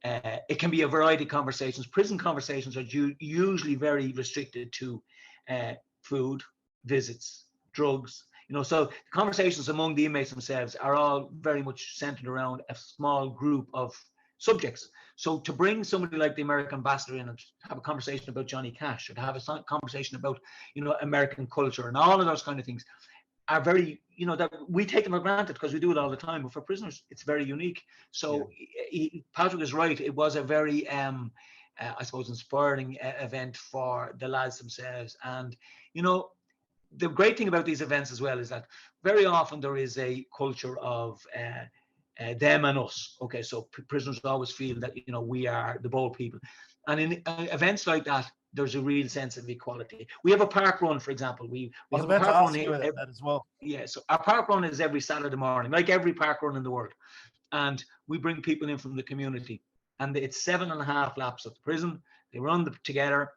it can be a variety of conversations. Prison conversations are usually very restricted to food, visits, drugs. So the conversations among the inmates themselves are all very much centered around a small group of subjects. So to bring somebody like the American ambassador in and have a conversation about Johnny Cash, or to have a conversation about, American culture and all of those kind of things, are very, that we take them for granted because we do it all the time. But for prisoners, it's very unique. So Patrick is right. It was a very, I suppose, inspiring event for the lads themselves. And, the great thing about these events as well is that very often there is a culture of them and us. Okay, so prisoners always feel that, we are the bold people. And in events like that, there's a real sense of equality. We have a park run, for example. We have a park run here that as well. Yeah, so our park run is every Saturday morning, like every park run in the world. And we bring people in from the community. And it's 7.5 laps of the prison. They run together.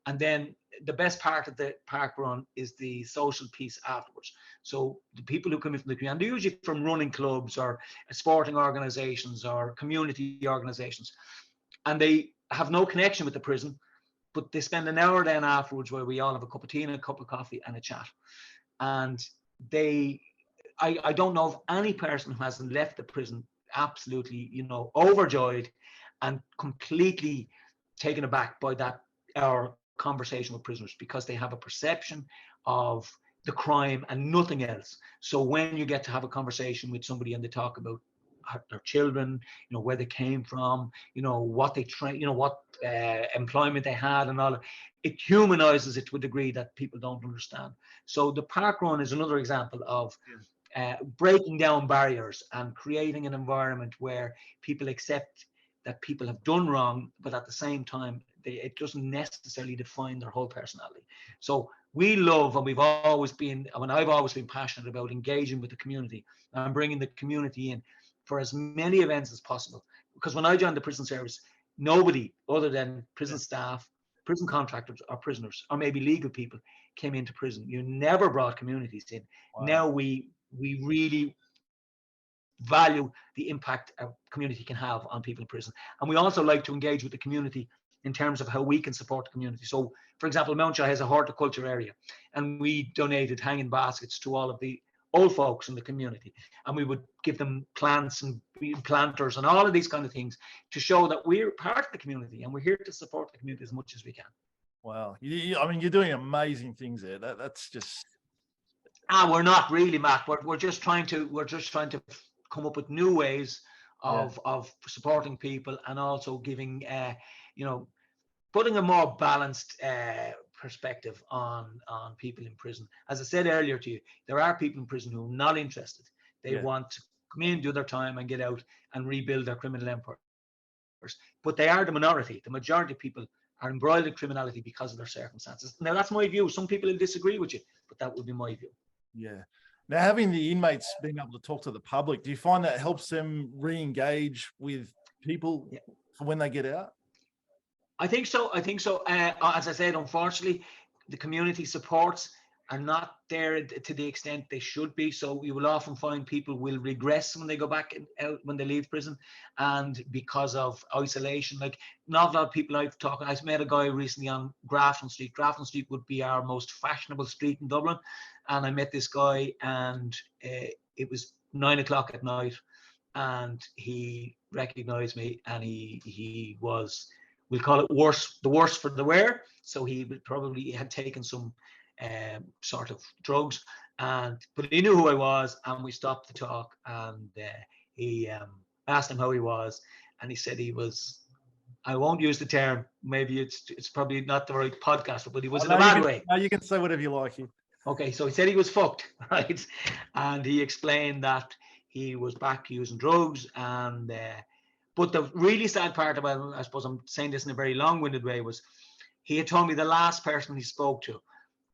And then the best part of the park run is the social piece afterwards. So the people who come in from the community, and they're usually from running clubs or sporting organizations or community organizations, and they have no connection with the prison, but they spend an hour then afterwards where we all have a cup of tea and a cup of coffee and a chat. And I don't know of any person who hasn't left the prison absolutely, overjoyed and completely taken aback by our conversation with prisoners, because they have a perception of the crime and nothing else. So when you get to have a conversation with somebody and they talk about their children, where they came from, what they trained, what employment they had and all, it humanizes it to a degree that people don't understand. So the park run is another example of breaking down barriers and creating an environment where people accept that people have done wrong, but at the same time, it doesn't necessarily define their whole personality. So we love, and I've always been passionate about engaging with the community and bringing the community in for as many events as possible. Because when I joined the prison service, nobody other than prison staff, prison contractors, or prisoners, or maybe legal people came into prison. You never brought communities in. Wow. Now we really value the impact a community can have on people in prison. And we also like to engage with the community in terms of how we can support the community. So, for example, Mountjoy has a horticulture area, and we donated hanging baskets to all of the old folks in the community, and we would give them plants and planters and all of these kind of things to show that we're part of the community and we're here to support the community as much as we can. Wow. I mean, you're doing amazing things there. That's just... We're not really, Matt. We're just trying to come up with new ways of supporting people, and also giving putting a more balanced perspective on people in prison. As I said earlier to you, there are people in prison who are not interested. They want to come in, do their time, and get out and rebuild their criminal empires. But they are the minority. The majority of people are embroiled in criminality because of their circumstances. Now, that's my view. Some people will disagree with you, but that would be my view. Yeah. Now, having the inmates being able to talk to the public, do you find that helps them re-engage with people for when they get out? I think so. As I said, unfortunately, the community supports are not there to the extent they should be. So you will often find people will regress when they go back out, when they leave prison, and because of isolation. Like, not a lot of people I've met a guy recently on Grafton Street. Grafton Street would be our most fashionable street in Dublin, and I met this guy, and it was 9 o'clock at night, and he recognized me, and he was, we'll call it the worse for the wear. So he probably had taken some sort of drugs, but he knew who I was, and we stopped to talk, and he asked him how he was, and he said he was, I won't use the term, maybe it's probably not the right podcast, but he was in a bad way. No, you can say whatever you like. Okay, so he said he was fucked, right? And he explained that he was back using drugs, and but the really sad part about it, I suppose I'm saying this in a very long-winded way, was he had told me the last person he spoke to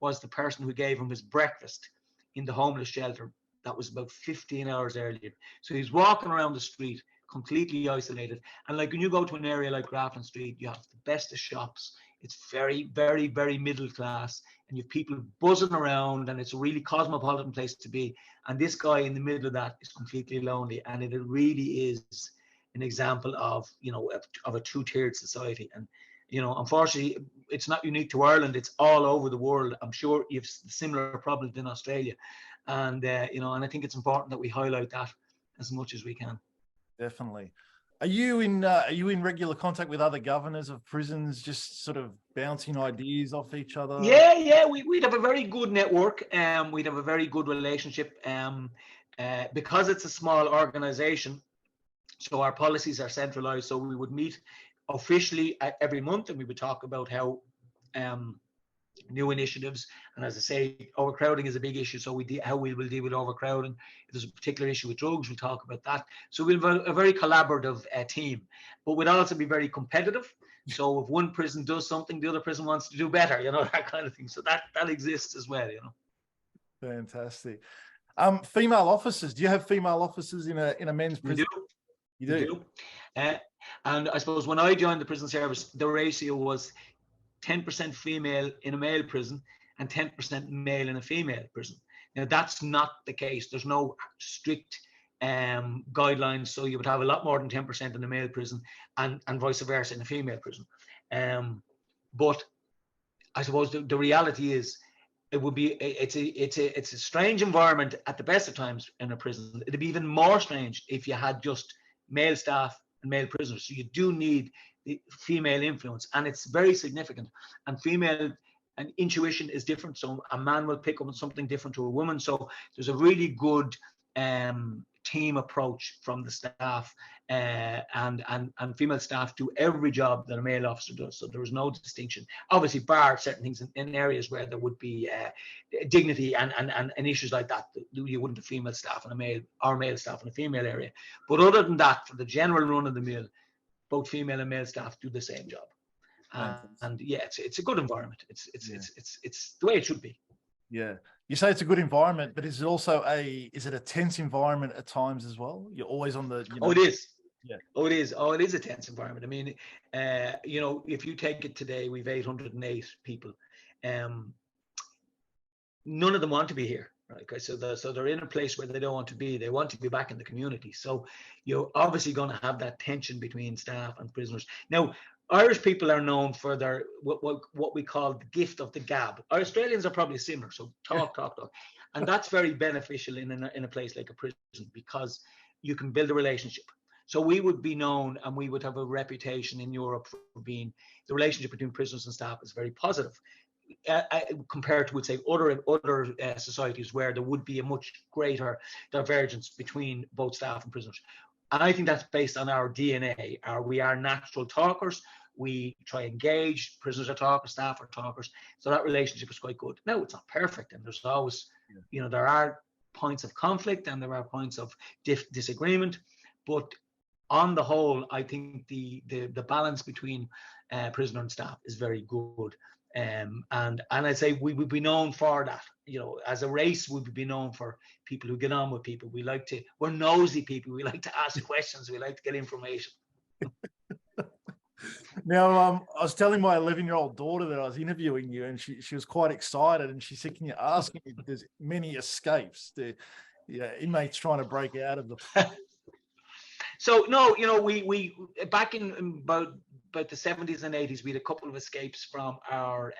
was the person who gave him his breakfast in the homeless shelter. That was about 15 hours earlier. So he's walking around the street completely isolated. And like when you go to an area like Grafton Street, you have the best of shops. It's very, very, very middle class, and you have people buzzing around, and it's a really cosmopolitan place to be. And this guy in the middle of that is completely lonely, and it really is an example of, of a two-tiered society. And unfortunately, it's not unique to Ireland. It's all over the world. I'm sure you have similar problems in Australia. And, and I think it's important that we highlight that as much as we can. Definitely. Are you in regular contact with other governors of prisons, just sort of bouncing ideas off each other? Yeah. We'd have a very good network. We'd have a very good relationship. Because it's a small organization, so our policies are centralized. So we would meet officially every month, and we would talk about how new initiatives, and as I say, overcrowding is a big issue, so how we will deal with overcrowding. If there's a particular issue with drugs, we'll talk about that. So we'll have a very collaborative team, but we'd also be very competitive. So if one prison does something, the other prison wants to do better, that kind of thing. So that exists as well. Fantastic. Female officers, do you have female officers in a men's prison? You do. And I suppose when I joined the prison service, the ratio was 10% female in a male prison and 10% male in a female prison. Now, that's not the case. There's no strict guidelines, so you would have a lot more than 10% in a male prison and vice versa in a female prison. But I suppose the reality is, it's a strange environment at the best of times in a prison. It'd be even more strange if you had just male staff and male prisoners. So you do need the female influence, and it's very significant. And female and intuition is different. So a man will pick up on something different to a woman. So there's a really good team approach from the staff, and female staff do every job that a male officer does. So there is no distinction. Obviously, bar certain things in areas where there would be dignity and issues like that. You wouldn't have female staff and male staff in a female area. But other than that, for the general run of the mill, both female and male staff do the same job. And yeah, it's a good environment. It's the way it should be. Yeah. You say it's a good environment, but is it a tense environment at times as well? You're always on the, Oh, it is. Yeah. Oh, it is. Oh, it is a tense environment. I mean, if you take it today, we've 808 people. None of them want to be here. Right? Okay, so they're in a place where they don't want to be. They want to be back in the community. So you're obviously going to have that tension between staff and prisoners. Now, Irish people are known for their what we call the gift of the gab. Australians are probably similar, so talk, and that's very beneficial in a place like a prison, because you can build a relationship. So we would be known, and we would have a reputation in Europe for being, the relationship between prisoners and staff is very positive, compared to, would say, other societies where there would be a much greater divergence between both staff and prisoners. And I think that's based on our DNA. We are natural talkers. We try to engage. Prisoners are talkers, staff are talkers. So that relationship is quite good. Now, it's not perfect, and there's always, there are points of conflict and there are points of disagreement. But on the whole, I think the balance between prisoner and staff is very good. And I'd say we would be known for that. As a race, we would be known for people who get on with people. We're nosy people. We like to ask questions. We like to get information. Now, I was telling my 11-year-old daughter that I was interviewing you, and she was quite excited, and she said, "Can you ask me if there's many escapes? The inmates trying to break out of the." So no, we back in about the 70s and 80s, we had a couple of escapes from our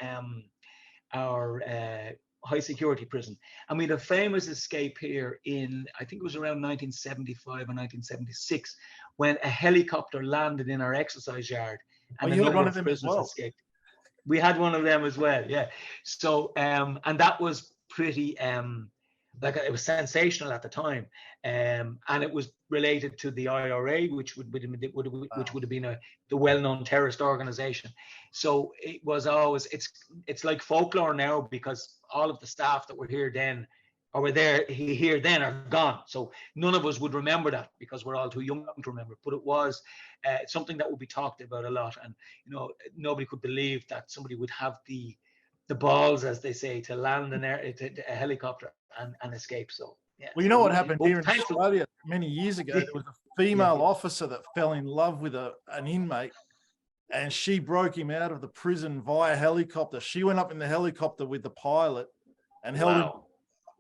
high security prison, and we had a famous escape here in, I think it was around 1975 or 1976, when a helicopter landed in our exercise yard, and a number of prisoners escaped. We had one of them as well, yeah. So and that was pretty it was sensational at the time, and it was related to the IRA, which would have been the well-known terrorist organization. So it was always, it's like folklore now, because all of the staff that were here then, or were there here then, are gone. So none of us would remember that, because we're all too young to remember. But it was something that would be talked about a lot, and nobody could believe that somebody would have the balls, as they say, to land a helicopter and escape. So yeah. Well, you know what happened here in Australia many years ago? There was a female officer that fell in love with an inmate, and she broke him out of the prison via helicopter. She went up in the helicopter with the pilot and held him,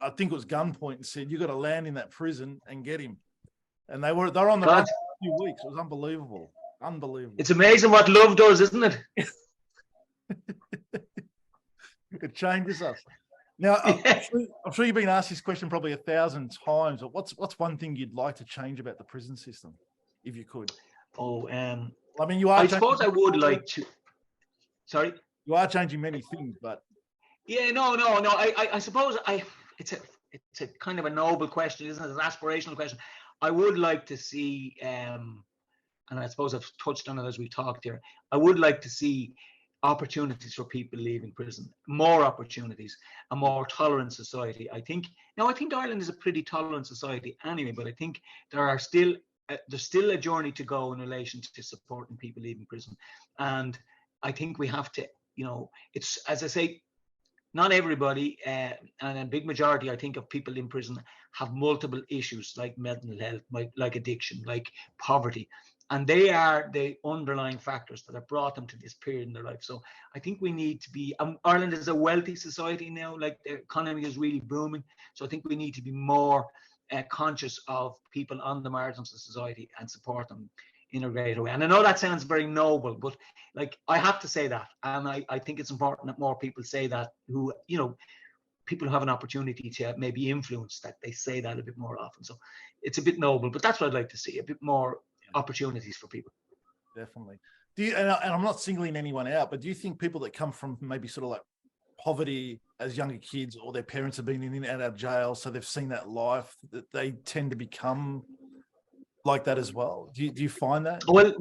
I think it was gunpoint, and said, "You got to land in that prison and get him." And they're on the run for a few weeks. It was unbelievable. It's amazing what love does, isn't it? It changes us. Now, I'm sure you've been asked this question probably 1,000 times, but what's one thing you'd like to change about the prison system, if you could? I mean, you are. I suppose I would like to. Sorry. You are changing many things, but. Yeah, no. I suppose it's a kind of a noble question, isn't it? It's an aspirational question. I would like to see, and I suppose I've touched on it as we talked here. I would like to see opportunities for people leaving prison, more opportunities, a more tolerant society. I think Ireland is a pretty tolerant society anyway, but I think there's still a journey to go in relation to supporting people leaving prison. And I think we have to, it's, as I say, not everybody, and a big majority, I think, of people in prison have multiple issues like mental health, like addiction, like poverty. And they are the underlying factors that have brought them to this period in their life. So I think we need to be, Ireland is a wealthy society now, like the economy is really booming. So I think we need to be more conscious of people on the margins of society and support them in a greater way. And I know that sounds very noble, but like, I have to say that. And I think it's important that more people say that, who, you know, people who have an opportunity to maybe influence, that they say that a bit more often. So it's a bit noble, but that's what I'd like to see, a bit more opportunities for people. Definitely. Do you, and I'm not singling anyone out, but do you think people that come from maybe sort of like poverty as younger kids, or their parents have been in and out of jail, so they've seen that life, that they tend to become like that as well? Do you find that? Well,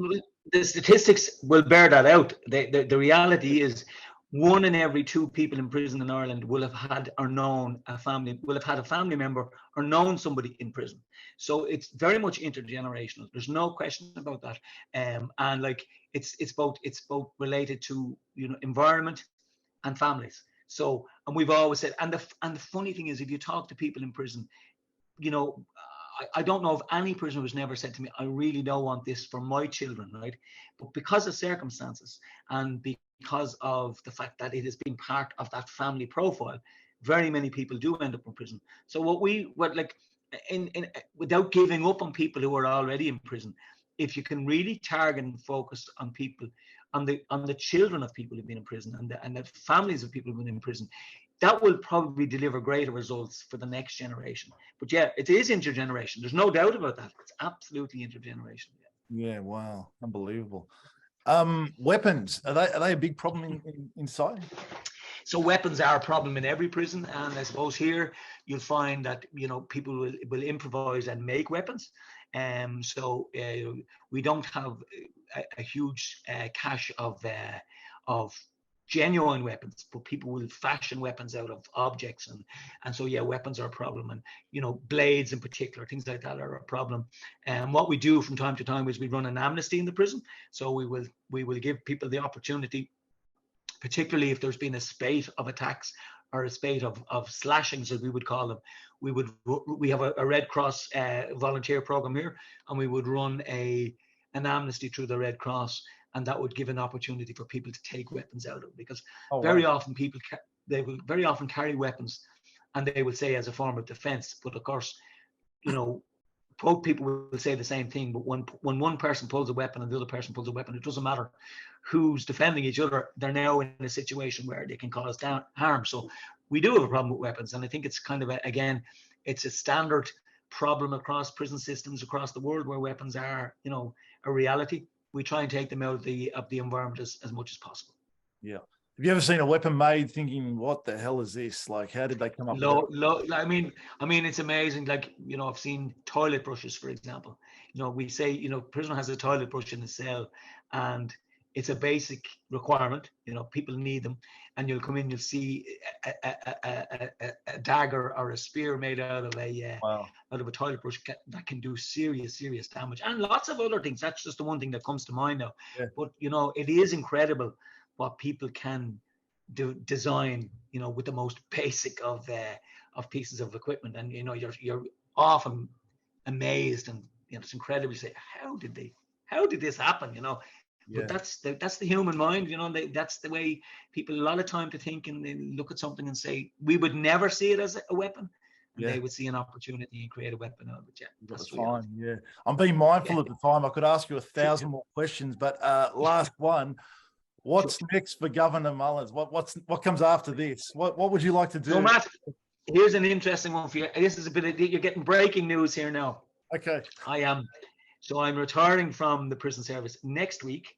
the statistics will bear that out. The reality is 1 in every 2 people in prison in Ireland will have had or known a family, will have had a family member or known somebody in prison. So it's very much intergenerational. There's no question about that. And like, it's both related to, you know, environment and families. So, and we've always said, and the funny thing is, if you talk to people in prison, you know, I don't know of any prisoner who's never said to me, I really don't want this for my children, right? But because of circumstances and because of the fact that it has been part of that family profile, very many people do end up in prison. So without giving up on people who are already in prison, if you can really target and focus on people, on the children of people who've been in prison, and the families of people who've been in prison, that will probably deliver greater results for the next generation. But yeah, it is intergeneration. There's no doubt about that. It's absolutely intergenerational. Yeah, wow, unbelievable. Weapons, are they a big problem inside? So weapons are a problem in every prison, and I suppose here you'll find that, you know, people will improvise and make weapons. So we don't have a huge cache of genuine weapons, but people will fashion weapons out of objects, and so yeah, weapons are a problem. And, you know, blades in particular, things like that are a problem. And what we do from time to time is we run an amnesty in the prison. So we will give people the opportunity, particularly if there's been a spate of attacks or a spate of slashings, as we would call them. We have a Red Cross volunteer program here, and we would run an amnesty through the Red Cross, and that would give an opportunity for people to take weapons out of it, because very often they will very often carry weapons, and they will say as a form of defense. But of course, you know, both people will say the same thing, but when one person pulls a weapon and the other person pulls a weapon, it doesn't matter who's defending each other. They're now in a situation where they can cause harm. So we do have a problem with weapons, and I think it's kind of it's a standard problem across prison systems across the world, where weapons are, you know, a reality. We try and take them out of the environment as much as possible. Yeah. Have you ever seen a weapon made thinking, what the hell is this? Like, how did they come up with it? I mean, it's amazing. Like, you know, I've seen toilet brushes, for example. You know, we say, you know, prisoner has a toilet brush in the cell, and it's a basic requirement. You know, people need them, and you'll come in, you'll see a dagger or a spear made out of a toilet brush that can do serious damage, and lots of other things. That's just the one thing that comes to mind now. Yeah. But, you know, it is incredible what people can design, you know, with the most basic of pieces of equipment, and, you know, you're often amazed, and, you know, it's incredible to say, how did this happen, you know? Yeah. But that's the human mind, you know. That's the way people a lot of time to think, and they look at something and say, we would never see it as a weapon, and they would see an opportunity and create a weapon out of it. Yeah, that's fine. Yeah, I'm being mindful of the time. I could ask you 1,000 more questions, but last one. What's next for Governor Mullins? What comes after this? What would you like to do? So, Matt, here's an interesting one for you. This is you're getting breaking news here now. Okay. I am. So I'm retiring from the prison service next week.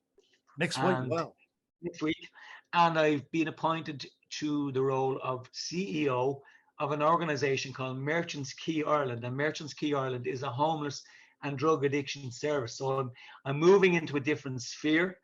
Wow. Next week. And I've been appointed to the role of CEO of an organization called Merchants Key Ireland. And Merchants Key Ireland is a homeless and drug addiction service. So I'm moving into a different sphere.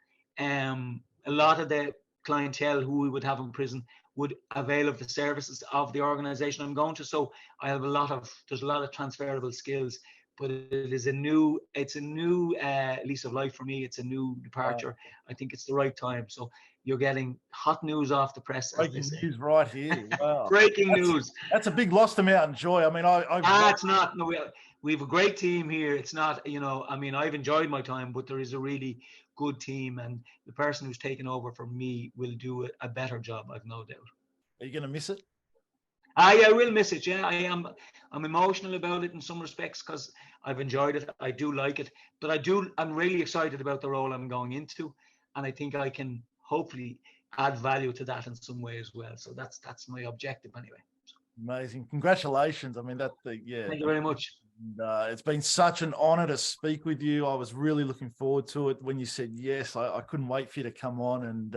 A lot of the clientele who we would have in prison would avail of the services of the organization I'm going to. So I have there's a lot of transferable skills, but it's a new lease of life for me. It's a new departure. Wow. I think it's the right time. So you're getting hot news off the press. Breaking news right here. Wow. Breaking news. That's a big loss to Mountjoy. I mean, it's not. No, we have a great team here. It's not, I mean, I've enjoyed my time, but there is a really good team, and the person who's taken over from me will do a better job, I've no doubt. Are you going to miss it? I will miss it. Yeah, I am. I'm emotional about it in some respects because I've enjoyed it. I do like it, but I'm really excited about the role I'm going into, and I think I can hopefully add value to that in some way as well. So that's my objective anyway. Amazing. Congratulations. I mean, Thank you very much. It's been such an honor to speak with you. I was really looking forward to it when you said yes. I couldn't wait for you to come on and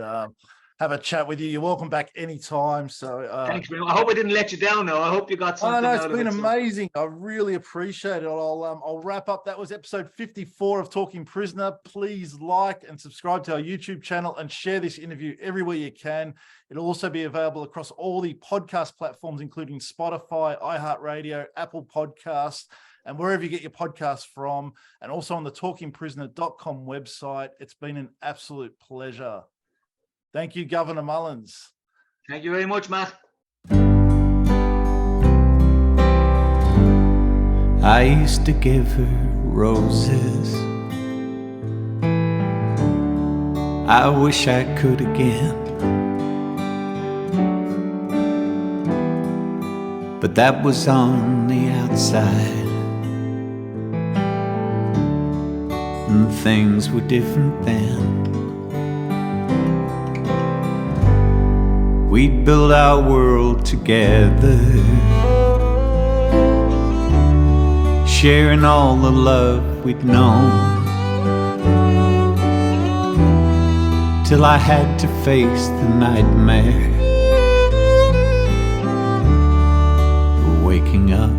have a chat with you. You're welcome back anytime. So thanks very much. I hope I didn't let you down though. I hope you got something out of it. No, it's been amazing. I really appreciate it. I'll wrap up. That was episode 54 of Talking Prisoner. Please like and subscribe to our YouTube channel and share this interview everywhere you can. It'll also be available across all the podcast platforms, including Spotify, iHeartRadio, Apple Podcasts, and wherever you get your podcasts from, and also on the talkingprisoner.com website. It's been an absolute pleasure. Thank you, Governor Mullins. Thank you very much, Matt. I used to give her roses. I wish I could again. But that was on the outside, and things were different then. We'd build our world together, sharing all the love we'd known, till I had to face the nightmare, waking up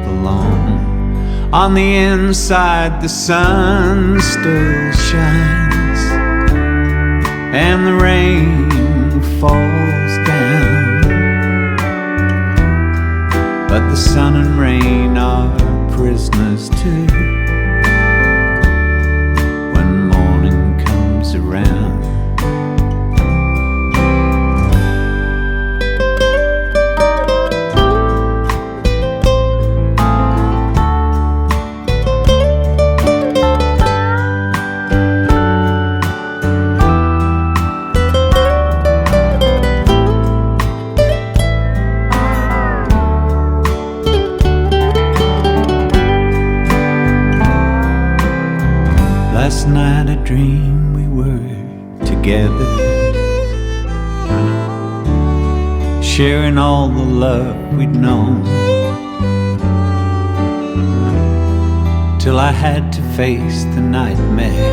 alone. On the inside the sun still shines, and the rain falls down, but the sun and rain are prisoners too when morning comes around. Last night I dreamed we were together, sharing all the love we'd known, till I had to face the nightmare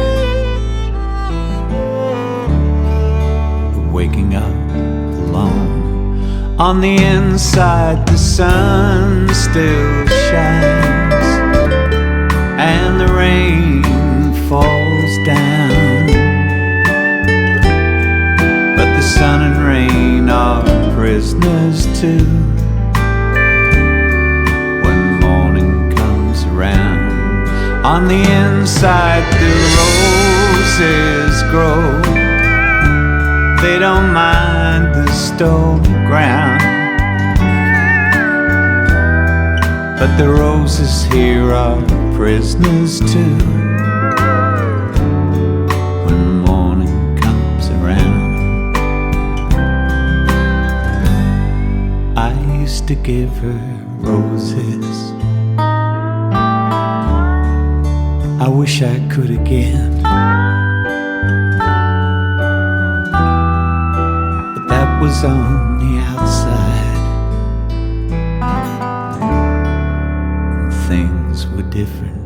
of waking up alone. On the inside the sun still shines, and the rain falls down, but the sun and rain are prisoners too when morning comes around. On the inside the roses grow, they don't mind the stony ground, but the roses here are prisoners too when morning comes around. I used to give her roses, I wish I could again, but that was on the outside, and things were different